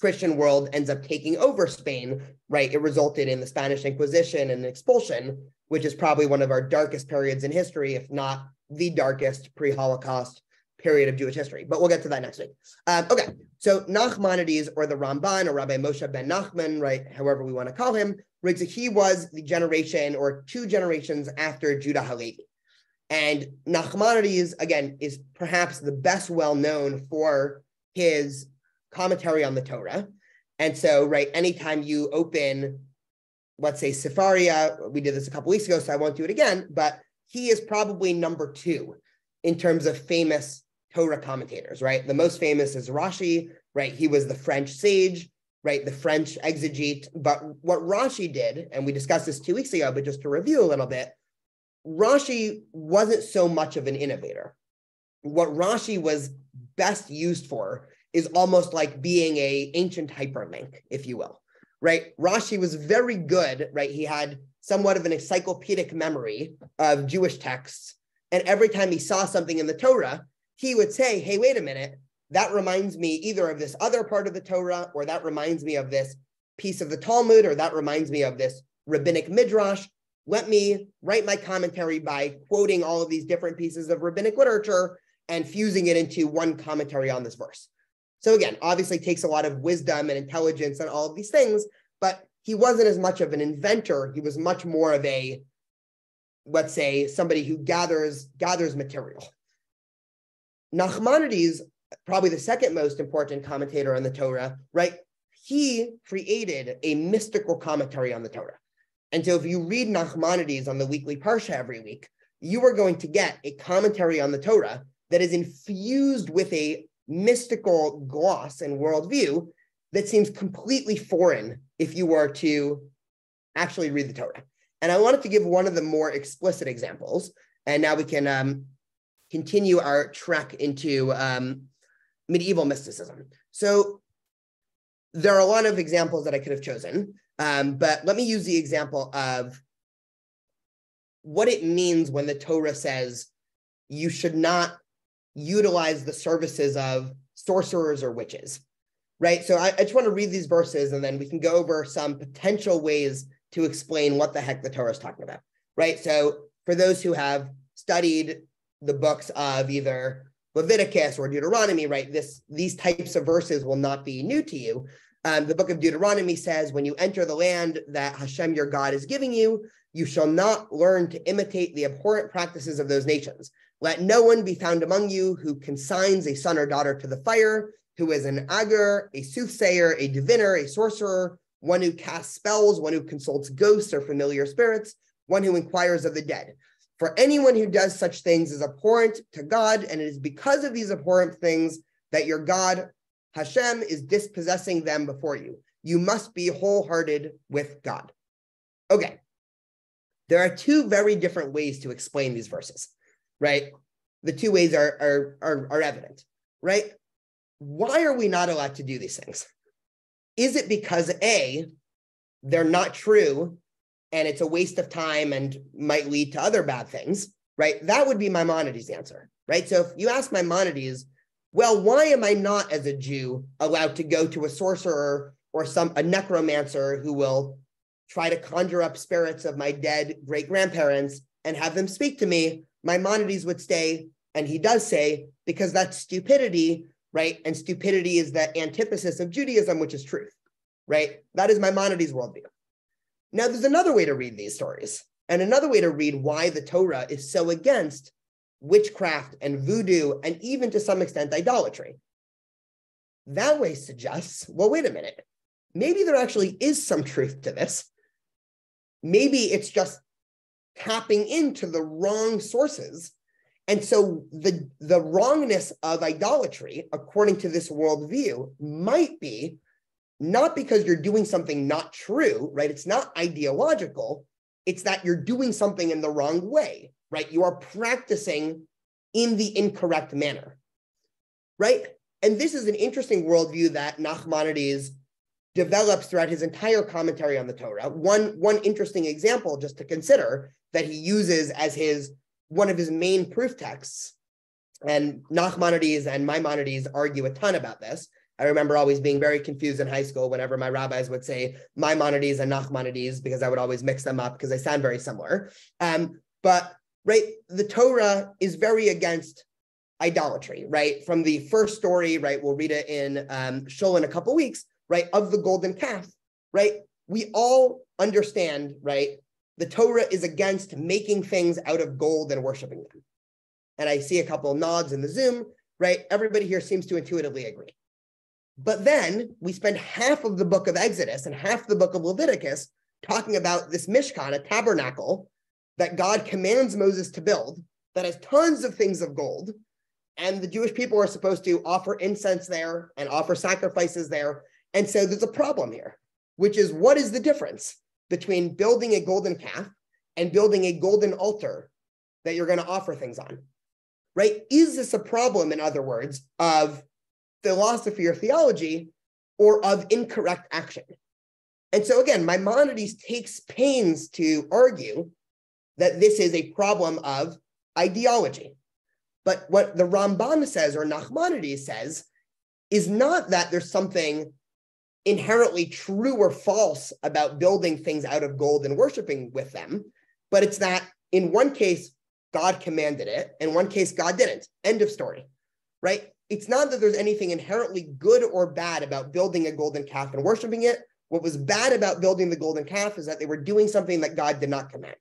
Christian world ends up taking over Spain, right, it resulted in the Spanish Inquisition and expulsion, which is probably one of our darkest periods in history, if not the darkest pre-Holocaust period of Jewish history. But we'll get to that next week. Okay, so Nachmanides, or the Ramban, or Rabbi Moshe ben Nachman, right, however we want to call him, right, so he was the generation or 2 generations after Judah Halevi. And Nachmanides, again, is perhaps the best well-known for his commentary on the Torah. And so, right, anytime you open, let's say, Sefaria, we did this a couple weeks ago, so I won't do it again, but he is probably number 2 in terms of famous Torah commentators, right? The most famous is Rashi, right? He was the French sage, right? The French exegete. But what Rashi did, and we discussed this 2 weeks ago, but just to review a little bit, Rashi wasn't so much of an innovator. What Rashi was best used for is almost like being an ancient hyperlink, if you will, right? Rashi was very good, right? He had somewhat of an encyclopedic memory of Jewish texts. And every time he saw something in the Torah, he would say, hey, wait a minute, that reminds me either of this other part of the Torah, or that reminds me of this piece of the Talmud, or that reminds me of this rabbinic midrash. Let me write my commentary by quoting all of these different pieces of rabbinic literature and fusing it into one commentary on this verse. So again, obviously takes a lot of wisdom and intelligence and all of these things, but he wasn't as much of an inventor. He was much more of a, let's say, somebody who gathers material. Nachmanides, probably the second most important commentator on the Torah, right? He created a mystical commentary on the Torah. And so if you read Nachmanides on the weekly Parsha every week, you are going to get a commentary on the Torah that is infused with a mystical gloss and worldview that seems completely foreign if you were to actually read the Torah. And I wanted to give one of the more explicit examples, and now we can continue our trek into medieval mysticism. So there are a lot of examples that I could have chosen, but let me use the example of what it means when the Torah says you should not utilize the services of sorcerers or witches, right? So I just want to read these verses, and then we can go over some potential ways to explain what the heck the Torah is talking about, right? So for those who have studied the books of either Leviticus or Deuteronomy, right, these types of verses will not be new to you. The book of Deuteronomy says, when you enter the land that Hashem your God is giving you, you shall not learn to imitate the abhorrent practices of those nations. Let no one be found among you who consigns a son or daughter to the fire, who is an agur, a soothsayer, a diviner, a sorcerer, one who casts spells, one who consults ghosts or familiar spirits, one who inquires of the dead. For anyone who does such things is abhorrent to God, and it is because of these abhorrent things that your God, Hashem, is dispossessing them before you. You must be wholehearted with God. Okay. There are 2 very different ways to explain these verses, right? The 2 ways are evident, right? Why are we not allowed to do these things? Is it because A, they're not true and it's a waste of time and might lead to other bad things, right? That would be Maimonides' answer, right? So if you ask Maimonides, well, why am I not, as a Jew, allowed to go to a sorcerer or a necromancer who will try to conjure up spirits of my dead great-grandparents and have them speak to me? Maimonides would say, and he does say, because that's stupidity. right? And stupidity is the antithesis of Judaism, which is truth, right? That is Maimonides' worldview. Now, there's another way to read these stories, and another way to read why the Torah is so against witchcraft and voodoo, and even to some extent idolatry. That way suggests, well, wait a minute, maybe there actually is some truth to this. Maybe it's just tapping into the wrong sources. And so the wrongness of idolatry, according to this worldview, might be not because you're doing something not true, right? It's not ideological. It's that you're doing something in the wrong way, right? You are practicing in the incorrect manner, right? And this is an interesting worldview that Nachmanides develops throughout his entire commentary on the Torah. One interesting example just to consider that he uses as one of his main proof texts, and Nachmanides and Maimonides argue a ton about this. I remember always being very confused in high school whenever my rabbis would say Maimonides and Nachmanides, because I would always mix them up because they sound very similar. But right, the Torah is very against idolatry, right? From the first story, right, we'll read it in Shul in a couple weeks, right, of the golden calf, right? We all understand, right, the Torah is against making things out of gold and worshiping them. And I see a couple nods in the Zoom, right? Everybody here seems to intuitively agree. But then we spend half of the book of Exodus and half the book of Leviticus talking about this Mishkan, a tabernacle that God commands Moses to build that has tons of things of gold. And the Jewish people are supposed to offer incense there and offer sacrifices there. And so there's a problem here, which is, what is the difference between building a golden calf and building a golden altar that you're going to offer things on, right? Is this a problem, in other words, of philosophy or theology, or of incorrect action? And so again, Maimonides takes pains to argue that this is a problem of ideology. But what the Ramban says, or Nachmanides says, is not that there's something inherently true or false about building things out of gold and worshiping with them, but it's that in one case, God commanded it, in one case, God didn't. End of story, right? It's not that there's anything inherently good or bad about building a golden calf and worshiping it. What was bad about building the golden calf is that they were doing something that God did not command.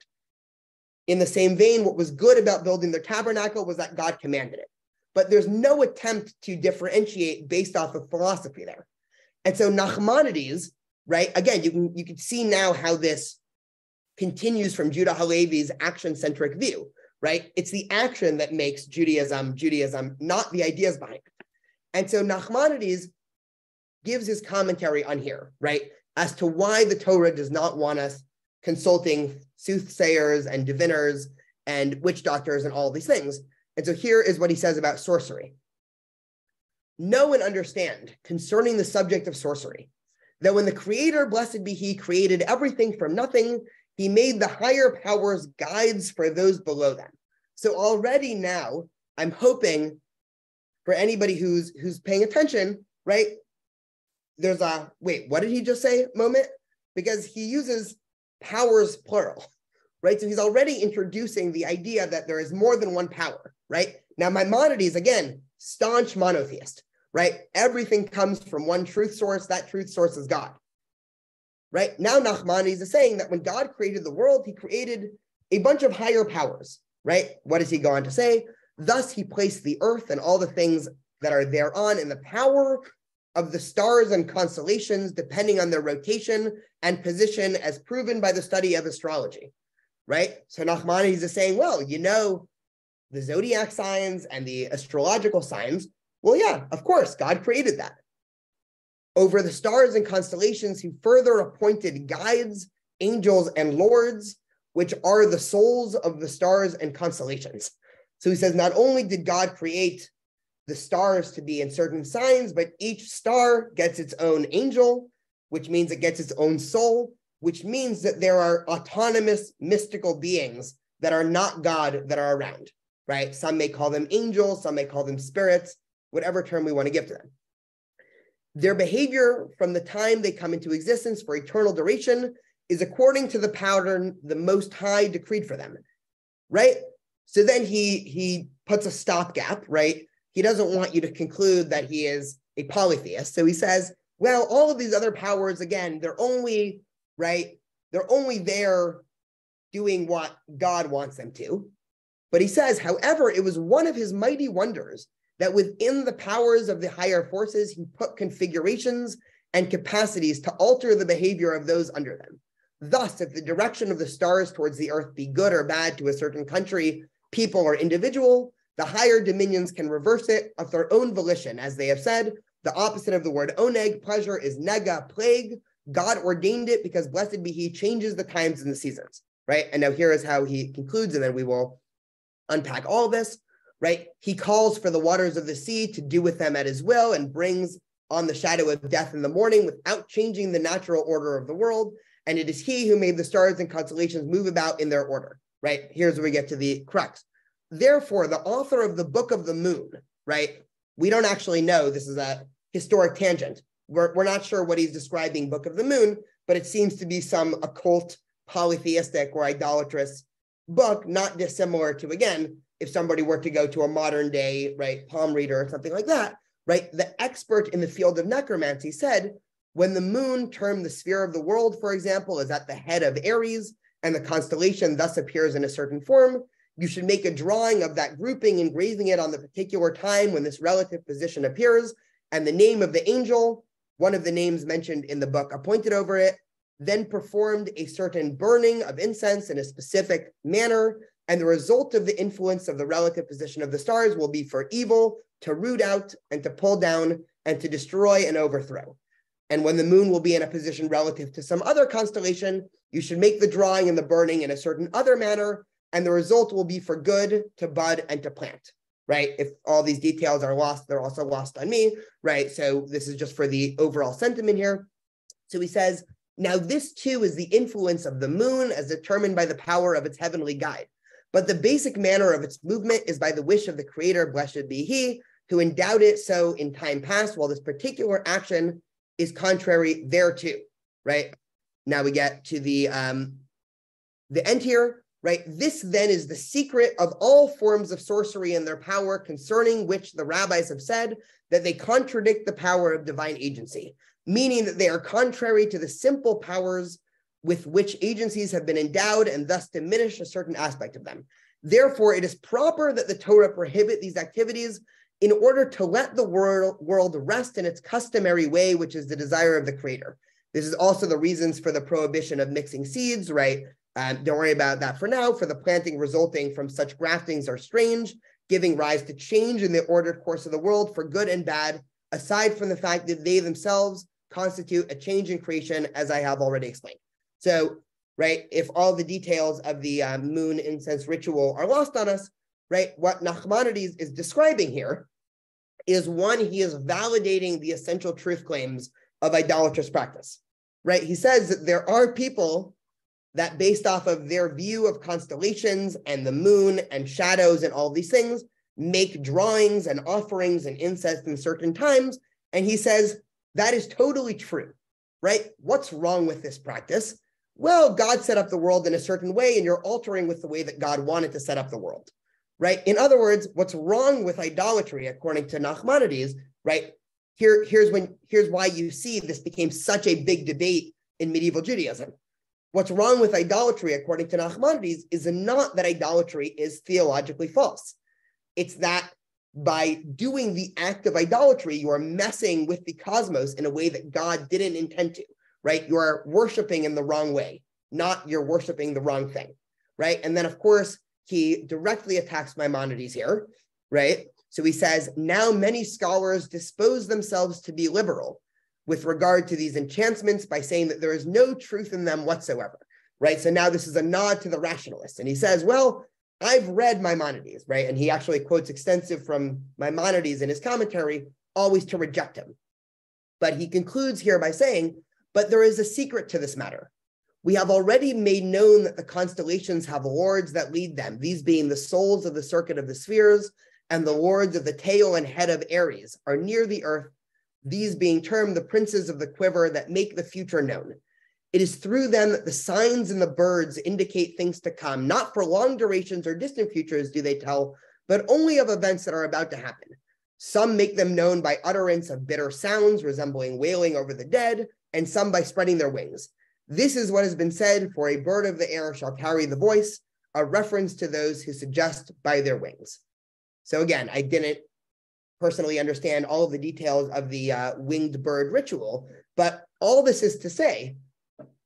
In the same vein, what was good about building the tabernacle was that God commanded it. But there's no attempt to differentiate based off of philosophy there. And so Nachmanides, right, again, you can see now how this continues from Judah Halevi's action-centric view, right? It's the action that makes Judaism, not the ideas behind it. And so Nachmanides gives his commentary on here, right, as to why the Torah does not want us consulting soothsayers and diviners and witch doctors and all these things. And so here is what he says about sorcery. Know and understand concerning the subject of sorcery, that when the Creator, blessed be He, created everything from nothing, He made the higher powers guides for those below them. So already now, I'm hoping for anybody who's paying attention, right? There's a, wait, what did he just say moment? Because he uses powers plural, right? So he's already introducing the idea that there is more than one power, right? Now Maimonides, again, staunch monotheist, right? Everything comes from one truth source. That truth source is God, right? Now Nachmanides is saying that when God created the world, he created a bunch of higher powers, right? What does he go on to say? Thus he placed the earth and all the things that are thereon in the power of the stars and constellations, depending on their rotation and position, as proven by the study of astrology, right? So Nachmanides is saying, well, you know, the zodiac signs and the astrological signs, well, yeah, of course, God created that. Over the stars and constellations, he further appointed guides, angels, and lords, which are the souls of the stars and constellations. So he says, not only did God create the stars to be in certain signs, but each star gets its own angel, which means it gets its own soul, which means that there are autonomous mystical beings that are not God that are around, right? Some may call them angels, some may call them spirits, whatever term we want to give to them. Their behavior from the time they come into existence for eternal duration is according to the pattern the Most High decreed for them, right? So then he puts a stopgap, right? he doesn't want you to conclude that he is a polytheist. So he says, well, all of these other powers, again, they're only, right? They're only there doing what God wants them to. But he says, however, it was one of his mighty wonders that within the powers of the higher forces, he put configurations and capacities to alter the behavior of those under them. Thus, if the direction of the stars towards the earth be good or bad to a certain country, people, or individual, the higher dominions can reverse it of their own volition. As they have said, the opposite of the word oneg, pleasure, is nega, plague. God ordained it because blessed be he, changes the times and the seasons, right? And now here is how he concludes, and then we will unpack all of this, right? He calls for the waters of the sea to do with them at his will and brings on the shadow of death in the morning without changing the natural order of the world. And it is he who made the stars and constellations move about in their order, right? Here's where we get to the crux. Therefore, the author of the Book of the Moon, right? We don't actually know. This is a historic tangent. We're not sure what he's describing Book of the Moon, but it seems to be some occult, polytheistic, or idolatrous book, not dissimilar to, again, if somebody were to go to a modern day, right, palm reader or something like that, right? The expert in the field of necromancy said, when the moon, termed the sphere of the world, for example, is at the head of Aries, and the constellation thus appears in a certain form, you should make a drawing of that grouping, engraving it on the particular time when this relative position appears, and the name of the angel, one of the names mentioned in the book, appointed over it, then performed a certain burning of incense in a specific manner, and the result of the influence of the relative position of the stars will be for evil to root out and to pull down and to destroy and overthrow. And when the moon will be in a position relative to some other constellation, you should make the drawing and the burning in a certain other manner, and the result will be for good to bud and to plant, right? If all these details are lost, they're also lost on me, right? So this is just for the overall sentiment here. So he says, now this too is the influence of the moon as determined by the power of its heavenly guide. But the basic manner of its movement is by the wish of the Creator, blessed be he, who endowed it so in time past, while this particular action is contrary thereto, right? Now we get to the end here, right? This then is the secret of all forms of sorcery and their power, concerning which the rabbis have said that they contradict the power of divine agency, meaning that they are contrary to the simple powers with which agencies have been endowed and thus diminish a certain aspect of them. Therefore, it is proper that the Torah prohibit these activities in order to let the world rest in its customary way, which is the desire of the Creator. This is also the reasons for the prohibition of mixing seeds, right? Don't worry about that for now. For the planting resulting from such graftings are strange, giving rise to change in the ordered course of the world for good and bad, aside from the fact that they themselves constitute a change in creation, as I have already explained. So, right, if all the details of the moon incense ritual are lost on us, right, what Nachmanides is describing here is, one, he is validating the essential truth claims of idolatrous practice, right? He says that there are people that, based off of their view of constellations and the moon and shadows and all these things, make drawings and offerings and incense in certain times. And he says that is totally true, right? What's wrong with this practice? Well, God set up the world in a certain way, and you're altering with the way that God wanted to set up the world, right? In other words, what's wrong with idolatry, according to Nachmanides, right? Here's why you see this became such a big debate in medieval Judaism. What's wrong with idolatry, according to Nachmanides, is not that idolatry is theologically false. It's that by doing the act of idolatry, you are messing with the cosmos in a way that God didn't intend to, right? You are worshiping in the wrong way, not you're worshiping the wrong thing, right? And then, of course, he directly attacks Maimonides here, right? So he says, now many scholars dispose themselves to be liberal with regard to these enchantments by saying that there is no truth in them whatsoever, right? So now this is a nod to the rationalists. And he says, well, I've read Maimonides, right? And he actually quotes extensive from Maimonides in his commentary, always to reject him. But he concludes here by saying, but there is a secret to this matter. We have already made known that the constellations have lords that lead them, these being the souls of the circuit of the spheres, and the lords of the tail and head of Aries are near the earth, these being termed the princes of the quiver that make the future known. It is through them that the signs and the birds indicate things to come, not for long durations or distant futures do they tell, but only of events that are about to happen. Some make them known by utterance of bitter sounds resembling wailing over the dead, and some by spreading their wings. This is what has been said, for a bird of the air shall carry the voice, a reference to those who suggest by their wings. So again, I didn't personally understand all of the details of the winged bird ritual, but all this is to say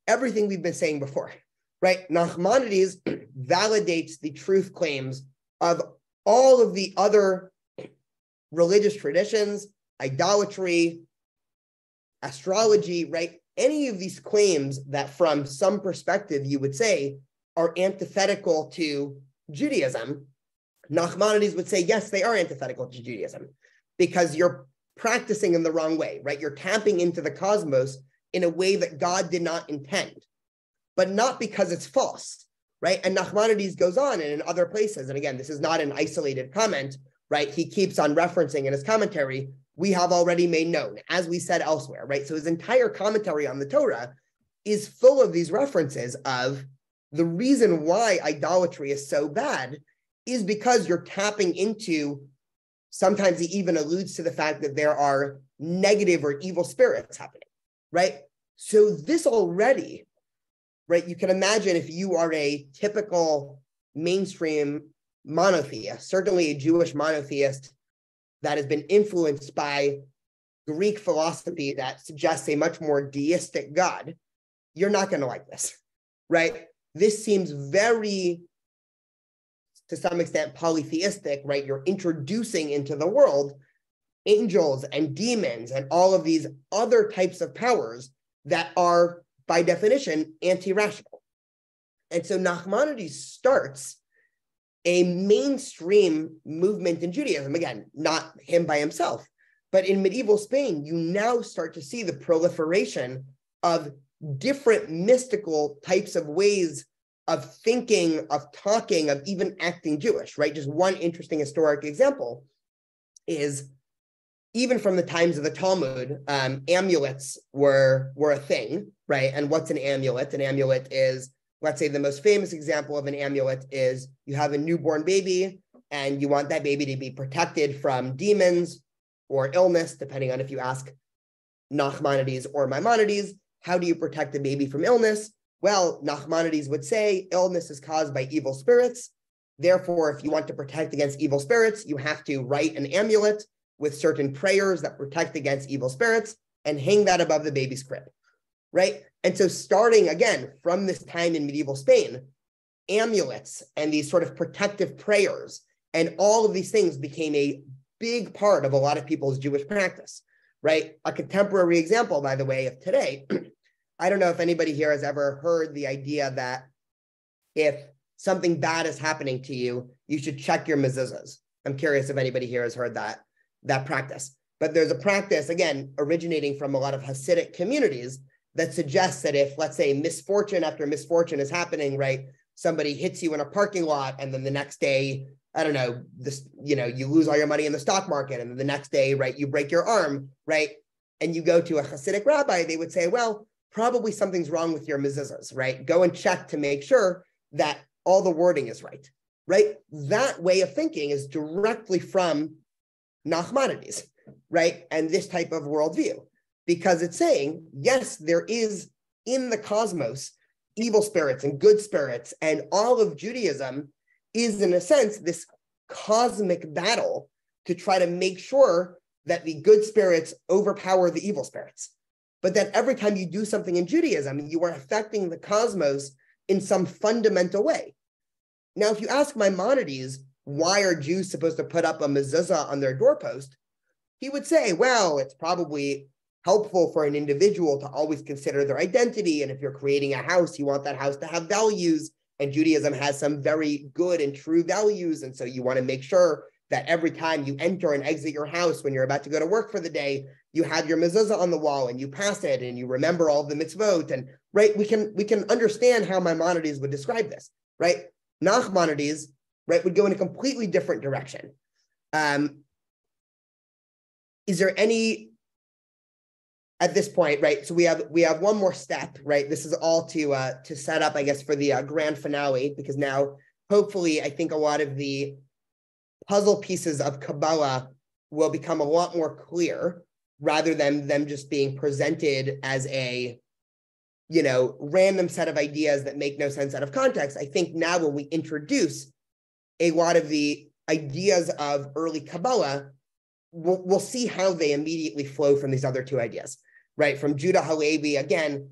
everything we've been saying before, right? Nachmanides validates the truth claims of all of the other religious traditions, idolatry, astrology, right? Any of these claims that from some perspective you would say are antithetical to Judaism, Nachmanides would say, yes, they are antithetical to Judaism because you're practicing in the wrong way, right? You're tapping into the cosmos in a way that God did not intend, but not because it's false, right? And Nachmanides goes on and in other places, and again, this is not an isolated comment, right? He keeps on referencing in his commentary, we have already made known, as we said elsewhere, right? So his entire commentary on the Torah is full of these references of the reason why idolatry is so bad is because you're tapping into, sometimes he even alludes to the fact that there are negative or evil spirits happening, right? So this already, right, you can imagine if you are a typical mainstream monotheist, certainly a Jewish monotheist that has been influenced by Greek philosophy that suggests a much more deistic God, you're not going to like this, right? This seems very, to some extent, polytheistic, right? You're introducing into the world angels and demons and all of these other types of powers that are, by definition, anti-rational. And so Nachmanides starts a mainstream movement in Judaism, again, not him by himself, but in medieval Spain, you now start to see the proliferation of different mystical types of ways of thinking, of talking, of even acting Jewish, right? Just one interesting historic example is even from the times of the Talmud, amulets were a thing, right? And what's an amulet? An amulet is, let's say the most famous example of an amulet is you have a newborn baby and you want that baby to be protected from demons or illness, depending on if you ask Nachmanides or Maimonides, how do you protect the baby from illness? Well, Nachmanides would say illness is caused by evil spirits. Therefore, if you want to protect against evil spirits, you have to write an amulet with certain prayers that protect against evil spirits and hang that above the baby's crib, right? And so starting again from this time in medieval Spain, amulets and these sort of protective prayers and all of these things became a big part of a lot of people's Jewish practice, right? A contemporary example, by the way, of today, I don't know if anybody here has ever heard the idea that if something bad is happening to you, you should check your mezuzahs. I'm curious if anybody here has heard that practice. But there's a practice, again, originating from a lot of Hasidic communities that suggests that if, let's say, misfortune after misfortune is happening, right? Somebody hits you in a parking lot, and then the next day, I don't know, you lose all your money in the stock market, and then the next day, right, you break your arm, right? And you go to a Hasidic rabbi, they would say, well, probably something's wrong with your mezuzahs, right? Go and check to make sure that all the wording is right, right? That way of thinking is directly from Nachmanides, right? And this type of worldview, because it's saying, yes, there is in the cosmos evil spirits and good spirits, and all of Judaism is, in a sense, this cosmic battle to try to make sure that the good spirits overpower the evil spirits. But that every time you do something in Judaism, you are affecting the cosmos in some fundamental way. Now, if you ask Maimonides, why are Jews supposed to put up a mezuzah on their doorpost? He would say, well, it's probably helpful for an individual to always consider their identity. And if you're creating a house, you want that house to have values. And Judaism has some very good and true values. And so you want to make sure that every time you enter and exit your house, when you're about to go to work for the day, you have your mezuzah on the wall and you pass it and you remember all of the mitzvot. And right, we can understand how Maimonides would describe this, right? Nachmanides, right, would go in a completely different direction. Is there any, at this point, right? So we have one more step, right? This is all to set up, I guess, for the grand finale, because now, hopefully, I think a lot of the puzzle pieces of Kabbalah will become a lot more clear rather than them just being presented as a, random set of ideas that make no sense out of context. I think now when we introduce a lot of the ideas of early Kabbalah, we'll see how they immediately flow from these other two ideas, right? From Judah Halevi, again,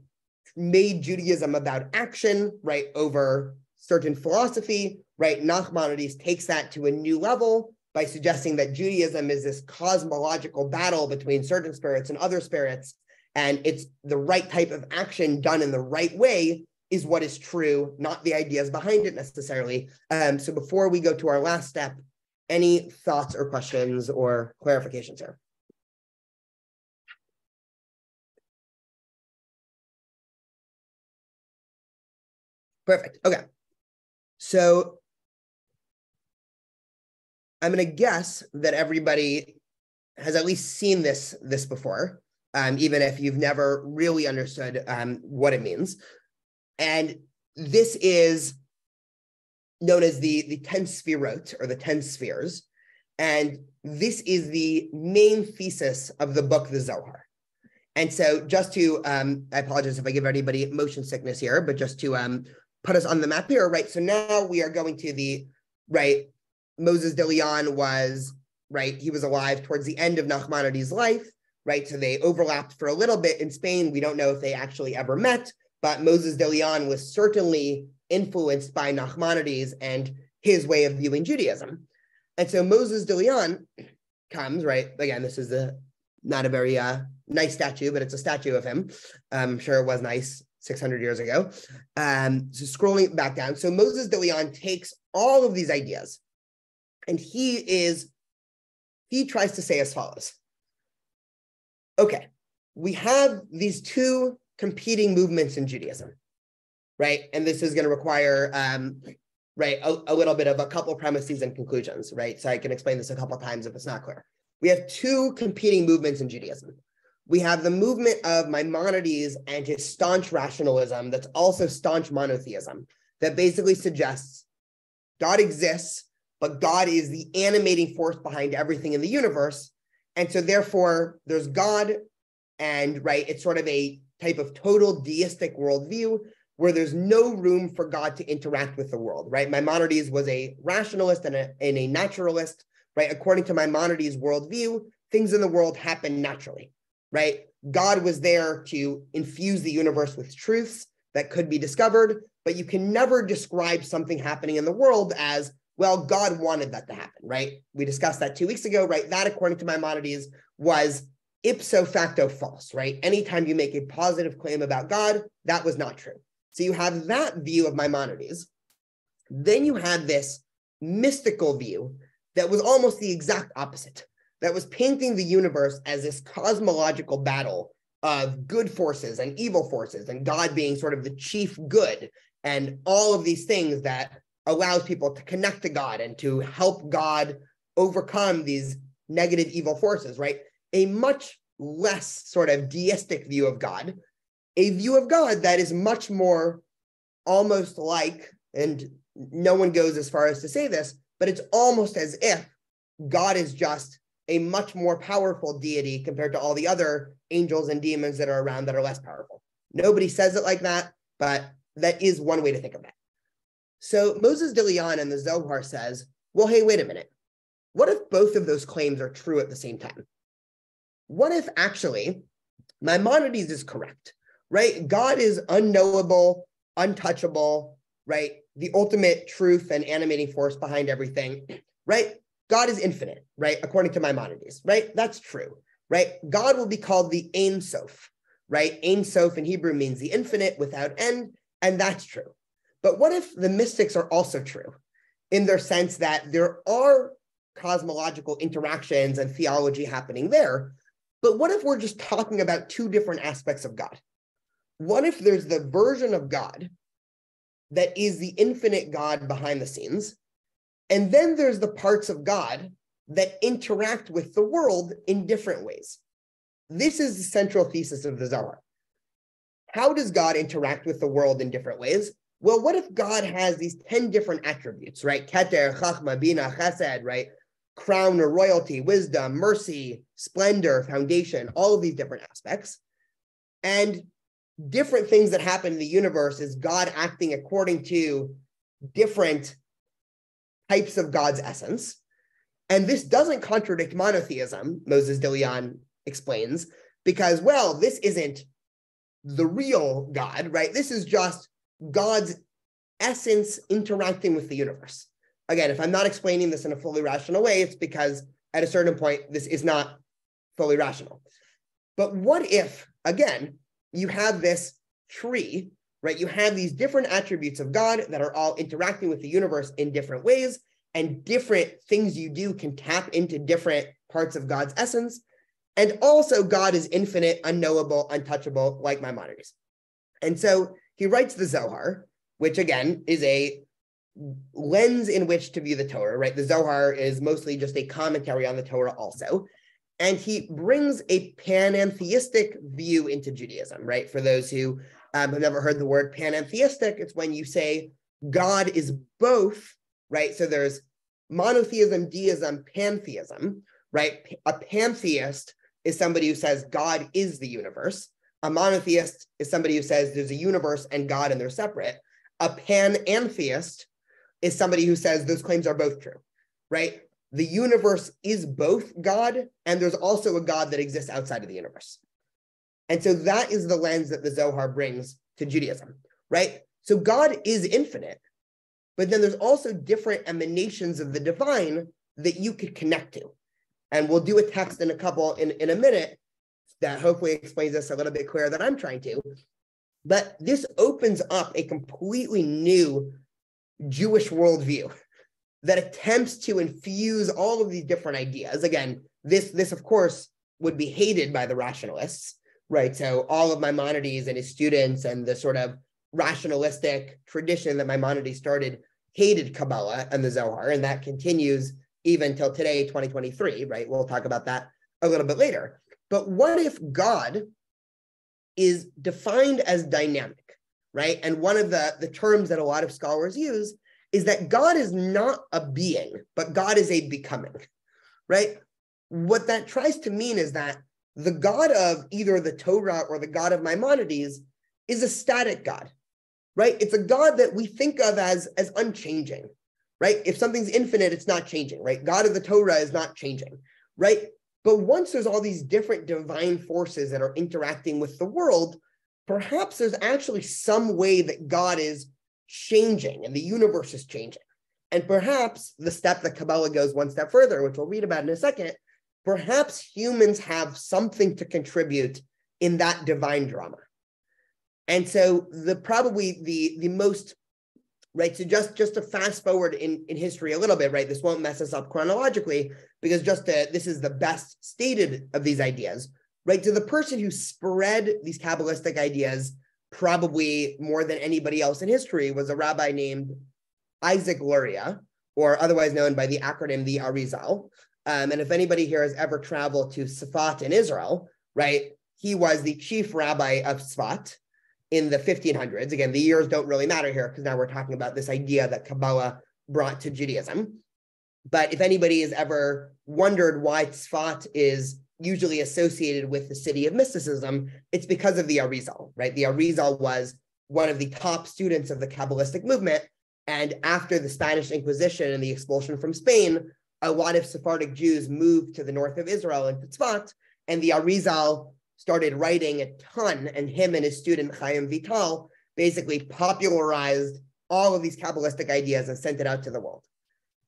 made Judaism about action, right, over certain philosophy, right? Nachmanides takes that to a new level by suggesting that Judaism is this cosmological battle between certain spirits and other spirits, and it's the right type of action done in the right way is what is true, not the ideas behind it necessarily. So before we go to our last step, any thoughts or questions or clarifications here? Perfect. Okay. So I'm going to guess that everybody has at least seen this before, even if you've never really understood what it means. And this is known as the 10 Sfirot, or the 10 spheres. And this is the main thesis of the book, the Zohar. And so just to, I apologize if I give anybody motion sickness here, but just to put us on the map here, right? So now we are going to the, right, Moses de Leon was, right, he was alive towards the end of Nachmanides' life, right? So they overlapped for a little bit in Spain. We don't know if they actually ever met, but Moses de Leon was certainly influenced by Nachmanides and his way of viewing Judaism. And so Moses de Leon comes, right? Again, this is not a very nice statue, but it's a statue of him. I'm sure it was nice 600 years ago. So scrolling back down. So Moses de Leon takes all of these ideas and he tries to say as follows. Okay, we have these two competing movements in Judaism, right? And this is going to require, right, a little bit of a couple premises and conclusions, right? So I can explain this a couple of times if it's not clear. We have two competing movements in Judaism. We have the movement of Maimonides and his staunch rationalism that's also staunch monotheism that basically suggests God exists, but God is the animating force behind everything in the universe. And so therefore there's God and, right, it's sort of a type of total deistic worldview where there's no room for God to interact with the world, right? Maimonides was a rationalist and a naturalist, right? According to Maimonides' worldview, things in the world happen naturally, right? God was there to infuse the universe with truths that could be discovered, but you can never describe something happening in the world as, well, God wanted that to happen, right? We discussed that 2 weeks ago, right? That, according to Maimonides, was ipso facto false, right? Anytime you make a positive claim about God, that was not true. So you have that view of Maimonides. Then you had this mystical view that was almost the exact opposite, that was painting the universe as this cosmological battle of good forces and evil forces, and God being sort of the chief good, and all of these things that allows people to connect to God and to help God overcome these negative evil forces, right? A much less sort of deistic view of God, a view of God that is much more almost like, and no one goes as far as to say this, but it's almost as if God is just a much more powerful deity compared to all the other angels and demons that are around that are less powerful. Nobody says it like that, but that is one way to think of it. So Moses de Leon in the Zohar says, well, hey, wait a minute. What if both of those claims are true at the same time? What if actually Maimonides is correct, right? God is unknowable, untouchable, right? The ultimate truth and animating force behind everything, right? God is infinite, right? According to Maimonides, right? That's true, right? God will be called the Ein Sof, right? Ein Sof in Hebrew means the infinite without end, and that's true. But what if the mystics are also true in their sense that there are cosmological interactions and theology happening there? But what if we're just talking about two different aspects of God? What if there's the version of God that is the infinite God behind the scenes, and then there's the parts of God that interact with the world in different ways? This is the central thesis of the Zohar. How does God interact with the world in different ways? Well, what if God has these 10 different attributes, right? Keter, Chachma, Bina, Chesed, right? crown or royalty, wisdom, mercy, splendor, foundation, all of these different aspects. And different things that happen in the universe is God acting according to different types of God's essence. And this doesn't contradict monotheism, Moses de Leon explains, because, well, this isn't the real God, right? This is just God's essence interacting with the universe. Again, if I'm not explaining this in a fully rational way, it's because at a certain point, this is not fully rational. But what if, again, you have this tree, right? You have these different attributes of God that are all interacting with the universe in different ways, and different things you do can tap into different parts of God's essence. And also God is infinite, unknowable, untouchable, like Maimonides. And so he writes the Zohar, which again is a lens in which to view the Torah, right? The Zohar is mostly just a commentary on the Torah also. And he brings a panentheistic view into Judaism, right? For those who have never heard the word panentheistic, it's when you say God is both, right? So there's monotheism, deism, pantheism, right? A pantheist is somebody who says God is the universe. A monotheist is somebody who says there's a universe and God and they're separate. A panentheist is somebody who says those claims are both true, right? The universe is both God, and there's also a God that exists outside of the universe. And so that is the lens that the Zohar brings to Judaism, right? So God is infinite, but then there's also different emanations of the divine that you could connect to. And we'll do a text in a minute that hopefully explains this a little bit clearer than I'm trying to. But this opens up a completely new Jewish worldview that attempts to infuse all of these different ideas. Again, this of course would be hated by the rationalists, right? So all of Maimonides and his students and the sort of rationalistic tradition that Maimonides started hated Kabbalah and the Zohar, and that continues even till today, 2023, right? We'll talk about that a little bit later. But what if God is defined as dynamic, right? And one of the terms that a lot of scholars use is that God is not a being, but God is a becoming, right? What that tries to mean is that the God of either the Torah or the God of Maimonides is a static God, right? It's a God that we think of as unchanging, right? If something's infinite, it's not changing, right? God of the Torah is not changing, right? But once there's all these different divine forces that are interacting with the world, perhaps there's actually some way that God is changing and the universe is changing. And perhaps the step that Kabbalah goes one step further, which we'll read about in a second, perhaps humans have something to contribute in that divine drama. And so the most, right, so just to fast forward in history a little bit, right, this won't mess us up chronologically, because this is the best stated of these ideas, right? So the person who spread these Kabbalistic ideas probably more than anybody else in history was a rabbi named Isaac Luria, or otherwise known by the acronym the Arizal. And if anybody here has ever traveled to Safat in Israel, right, he was the chief rabbi of Safat in the 1500s. Again, the years don't really matter here because now we're talking about this idea that Kabbalah brought to Judaism. But if anybody has ever wondered why Tzfat is usually associated with the city of mysticism, it's because of the Arizal, right? The Arizal was one of the top students of the Kabbalistic movement. And after the Spanish Inquisition and the expulsion from Spain, a lot of Sephardic Jews moved to the north of Israel into Tzfat, and the Arizal started writing a ton, and him and his student Chaim Vital basically popularized all of these Kabbalistic ideas and sent it out to the world.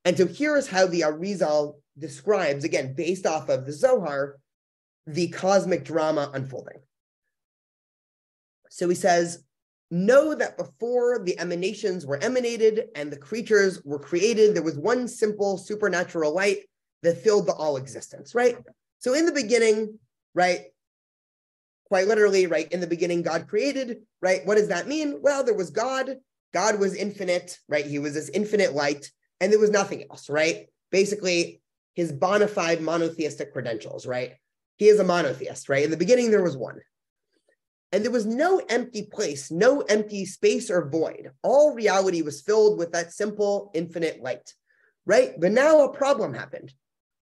And so here's how the Arizal describes, again, based off of the Zohar, the cosmic drama unfolding. So he says, know that before the emanations were emanated and the creatures were created, there was one simple supernatural light that filled the all existence, right? So in the beginning, right, quite literally, right, in the beginning, God created, right? What does that mean? Well, there was God. God was infinite, right? He was this infinite light, and there was nothing else, right? Basically, his bona fide monotheistic credentials, right? He is a monotheist, right? In the beginning, there was one. And there was no empty place, no empty space or void. All reality was filled with that simple, infinite light, right? But now a problem happened.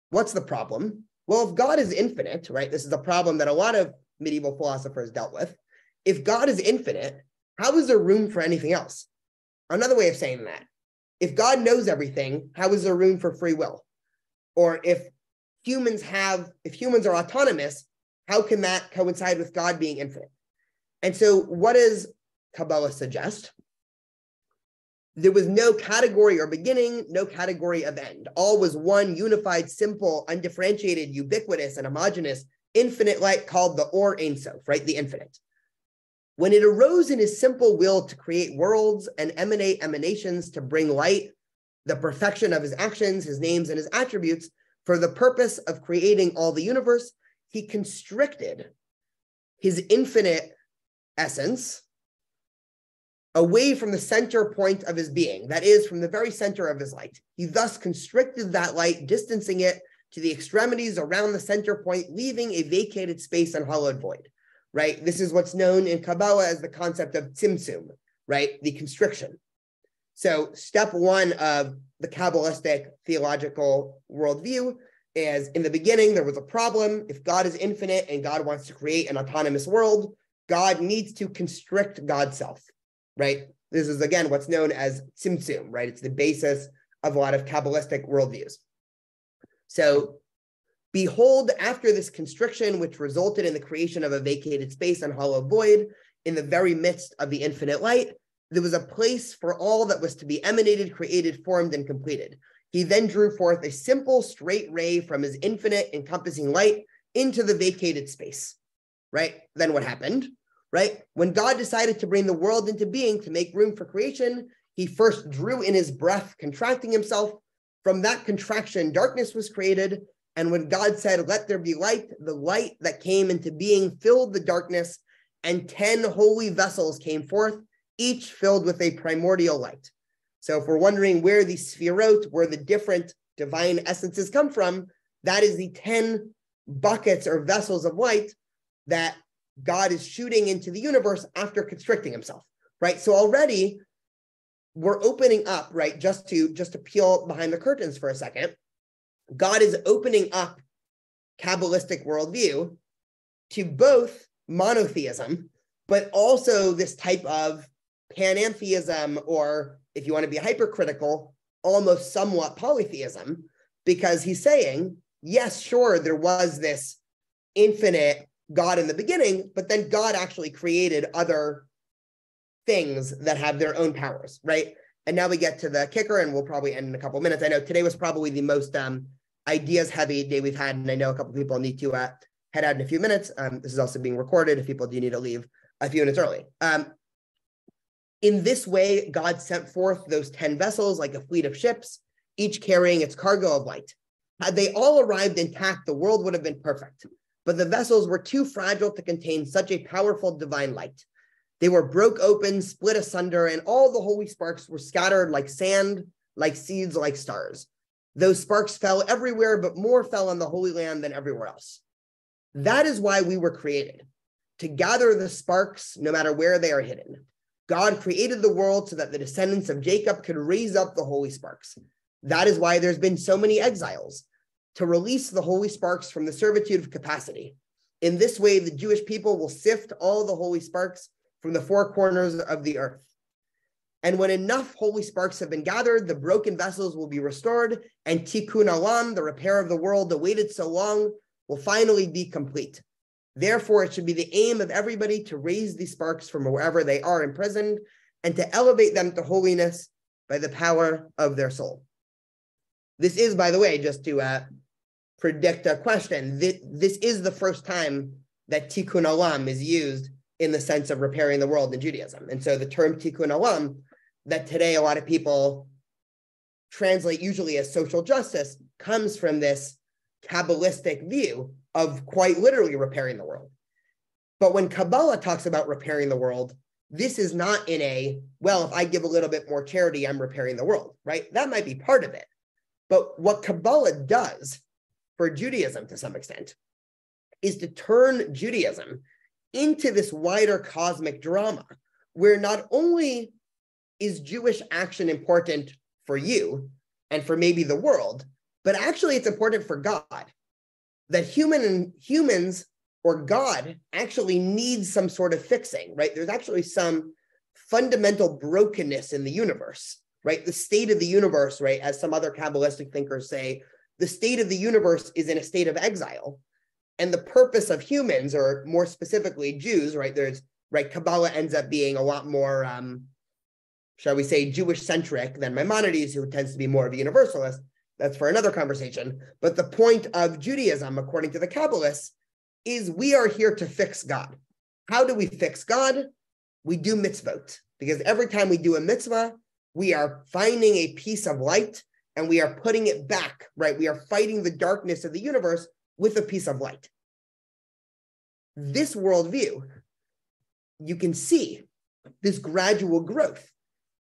what's the problem? Well, if God is infinite, right? This is a problem that a lot of medieval philosophers dealt with. If God is infinite, how is there room for anything else? Another way of saying that, if God knows everything, how is there room for free will? Or if humans are autonomous, how can that coincide with God being infinite? And so what does Kabbalah suggest? There was no category or beginning, no category of end. All was one unified, simple, undifferentiated, ubiquitous, and homogeneous, infinite light called the Or Ein Sof, right? The infinite. When it arose in his simple will to create worlds and emanate emanations to bring light, the perfection of his actions, his names, and his attributes, for the purpose of creating all the universe, he constricted his infinite essence away from the center point of his being, that is, from the very center of his light. He thus constricted that light, distancing it to the extremities around the center point, leaving a vacated space and hollowed void, right? This is what's known in Kabbalah as the concept of tzimtzum, right? The constriction. So step one of the Kabbalistic theological worldview is, in the beginning, there was a problem. If God is infinite and God wants to create an autonomous world, God needs to constrict God's self, right? This is, again, what's known as tzimtzum, right? It's the basis of a lot of Kabbalistic worldviews. So behold, after this constriction, which resulted in the creation of a vacated space and hollow void in the very midst of the infinite light, there was a place for all that was to be emanated, created, formed, and completed. He then drew forth a simple straight ray from his infinite encompassing light into the vacated space, right? Then what happened, right? When God decided to bring the world into being to make room for creation, he first drew in his breath, contracting himself. From that contraction, darkness was created. And when God said, let there be light, the light that came into being filled the darkness, and 10 holy vessels came forth, each filled with a primordial light. So if we're wondering where the sphirot, where the different divine essences come from, that is the 10 buckets or vessels of light that God is shooting into the universe after constricting himself, right? So already we're opening up, right? Just to peel behind the curtains for a second, God is opening up Kabbalistic worldview to both monotheism, but also this type of panentheism, or if you want to be hypercritical, almost somewhat polytheism, because he's saying, yes, sure, there was this infinite God in the beginning, but then God actually created other things that have their own powers, right? And now we get to the kicker, and we'll probably end in a couple of minutes. I know today was probably the most ideas-heavy day we've had, and I know a couple of people need to head out in a few minutes. This is also being recorded if people do need to leave a few minutes early. In this way, God sent forth those 10 vessels like a fleet of ships, each carrying its cargo of light. Had they all arrived intact, the world would have been perfect. But the vessels were too fragile to contain such a powerful divine light. They were broke open, split asunder, and all the holy sparks were scattered like sand, like seeds, like stars. Those sparks fell everywhere, but more fell on the Holy Land than everywhere else. That is why we were created, to gather the sparks no matter where they are hidden. God created the world so that the descendants of Jacob could raise up the holy sparks. That is why there's been so many exiles, to release the holy sparks from the servitude of capacity. In this way, the Jewish people will sift all the holy sparks from the four corners of the earth. And when enough holy sparks have been gathered, the broken vessels will be restored, and tikkun olam, the repair of the world awaited so long, will finally be complete. Therefore, it should be the aim of everybody to raise these sparks from wherever they are imprisoned and to elevate them to holiness by the power of their soul. This is, by the way, just to predict a question, this is the first time that tikkun olam is used in the sense of repairing the world in Judaism. And so the term tikkun olam, that today a lot of people translate usually as social justice, comes from this Kabbalistic view of quite literally repairing the world. But when Kabbalah talks about repairing the world, this is not in a, well, if I give a little bit more charity, I'm repairing the world, right? That might be part of it. But what Kabbalah does for Judaism to some extent is to turn Judaism into this wider cosmic drama, where not only is Jewish action important for you and for maybe the world, But actually, it's important for God that humans or God actually needs some sort of fixing, right? There's actually some fundamental brokenness in the universe, right? The state of the universe, right? As some other Kabbalistic thinkers say, the state of the universe is in a state of exile. And the purpose of humans, or more specifically Jews, right? Kabbalah ends up being a lot more, shall we say, Jewish-centric than Maimonides, who tends to be more of a universalist. That's for another conversation. But the point of Judaism, according to the Kabbalists, is we are here to fix God. How do we fix God? We do mitzvot. Because every time we do a mitzvah, we are finding a piece of light and we are putting it back, right? We are fighting the darkness of the universe with a piece of light. This worldview, you can see this gradual growth,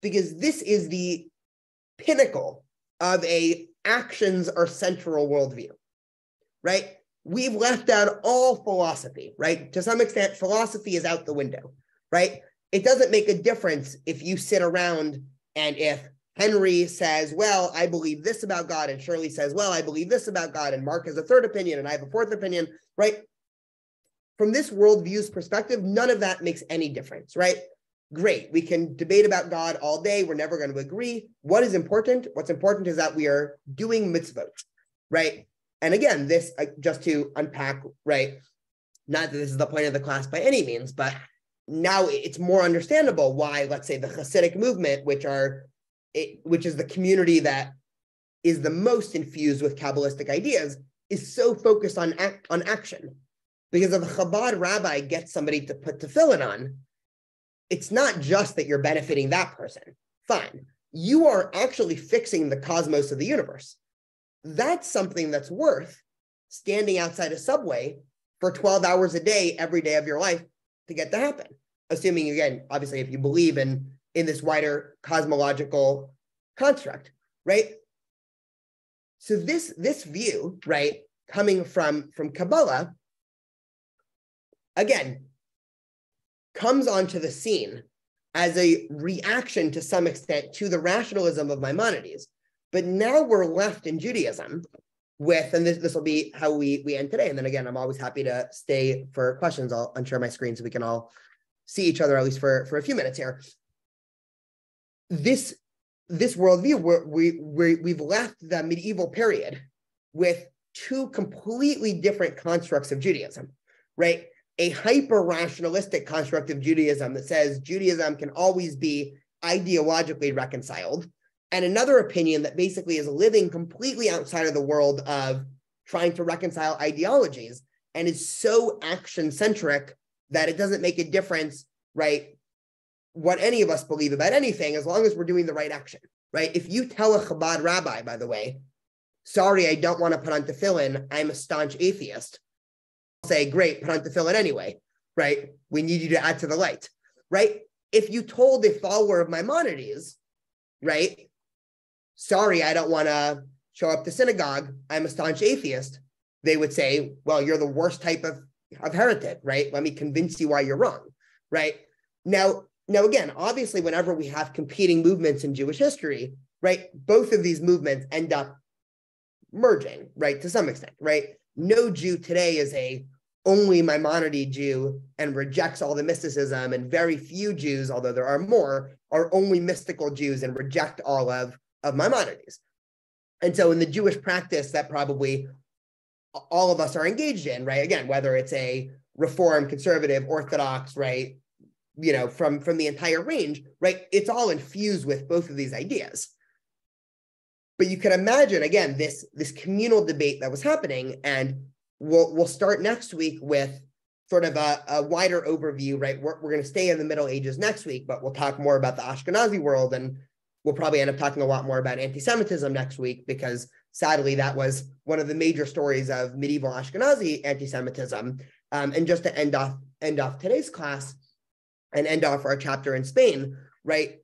because this is the pinnacle of a actions are central worldview, right? We've left out all philosophy, right? To some extent, philosophy is out the window, right? It doesn't make a difference if you sit around and if Henry says, well, I believe this about God, and Shirley says, well, I believe this about God, and Mark has a third opinion, and I have a fourth opinion, right? From this worldview's perspective, none of that makes any difference, right? Great, we can debate about God all day. We're never going to agree. What is important? What's important is that we are doing mitzvot, right? And again, this, just to unpack, right? Not that this is the point of the class by any means, but now it's more understandable why, let's say, the Hasidic movement, which is the community that is the most infused with Kabbalistic ideas, is so focused on action. Because if a Chabad rabbi gets somebody to put tefillin on, it's not just that you're benefiting that person. Fine. You are actually fixing the cosmos of the universe. That's something that's worth standing outside a subway for 12 hours a day, every day of your life to get to happen. Assuming, again, obviously, if you believe in this wider cosmological construct, right? So this view, right, coming from Kabbalah, again, comes onto the scene as a reaction to some extent to the rationalism of Maimonides. But now we're left in Judaism with, and this will be how we end today. And then again, I'm always happy to stay for questions. I'll unshare my screen so we can all see each other, at least for a few minutes here. This worldview, we've left the medieval period with two completely different constructs of Judaism, right? A hyper-rationalistic construct of Judaism that says Judaism can always be ideologically reconciled, and another opinion that basically is living completely outside of the world of trying to reconcile ideologies and is so action-centric that it doesn't make a difference, right, what any of us believe about anything, as long as we're doing the right action, right? If you tell a Chabad rabbi, by the way, sorry, I don't want to put on tefillin, I'm a staunch atheist, say, great, put on tefillin anyway, right? We need you to add to the light, right? If you told a follower of Maimonides, right, sorry, I don't want to show up to synagogue, I'm a staunch atheist, they would say, well, you're the worst type of heretic, right? Let me convince you why you're wrong, right? Now again, obviously, whenever we have competing movements in Jewish history, right, both of these movements end up merging, right, to some extent, right? No Jew today is a only Maimonides Jew and rejects all the mysticism, and very few Jews, although there are more, are only mystical Jews and reject all of Maimonides. And so in the Jewish practice that probably all of us are engaged in, right, again, whether it's a Reform, conservative, Orthodox, right, you know, from the entire range, right, it's all infused with both of these ideas. But you can imagine, again, this communal debate that was happening, and we'll start next week with sort of a wider overview, right? We're going to stay in the Middle Ages next week, but we'll talk more about the Ashkenazi world, and we'll probably end up talking a lot more about anti-Semitism next week, because sadly, that was one of the major stories of medieval Ashkenazi anti-Semitism. And just to end off today's class and end off our chapter in Spain, right?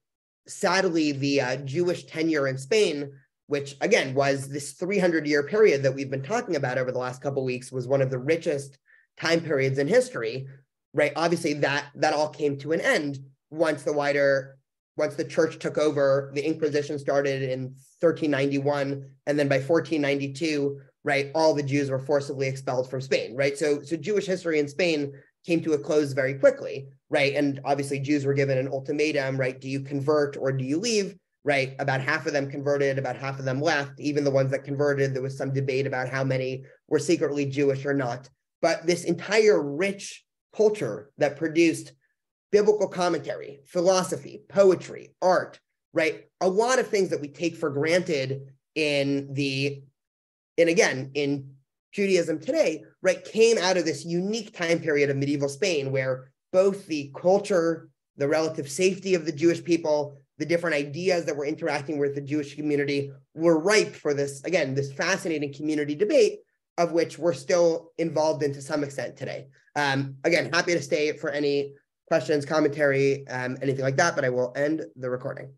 Sadly, the Jewish tenure in Spain, which again was this 300-year period that we've been talking about over the last couple of weeks, was one of the richest time periods in history, right? Obviously, that all came to an end once the wider once the church took over, the Inquisition started in 1391, and then by 1492, right, all the Jews were forcibly expelled from Spain, right? So Jewish history in Spain came to a close very quickly, right? And obviously Jews were given an ultimatum, right? Do you convert or do you leave, right? About half of them converted, about half of them left. Even the ones that converted, there was some debate about how many were secretly Jewish or not. But this entire rich culture that produced biblical commentary, philosophy, poetry, art, right? A lot of things that we take for granted in Judaism today, right, came out of this unique time period of medieval Spain where both the culture, the relative safety of the Jewish people, the different ideas that were interacting with the Jewish community were ripe for this, again, this fascinating community debate of which we're still involved in to some extent today. Again, happy to stay for any questions, commentary, anything like that, but I will end the recording.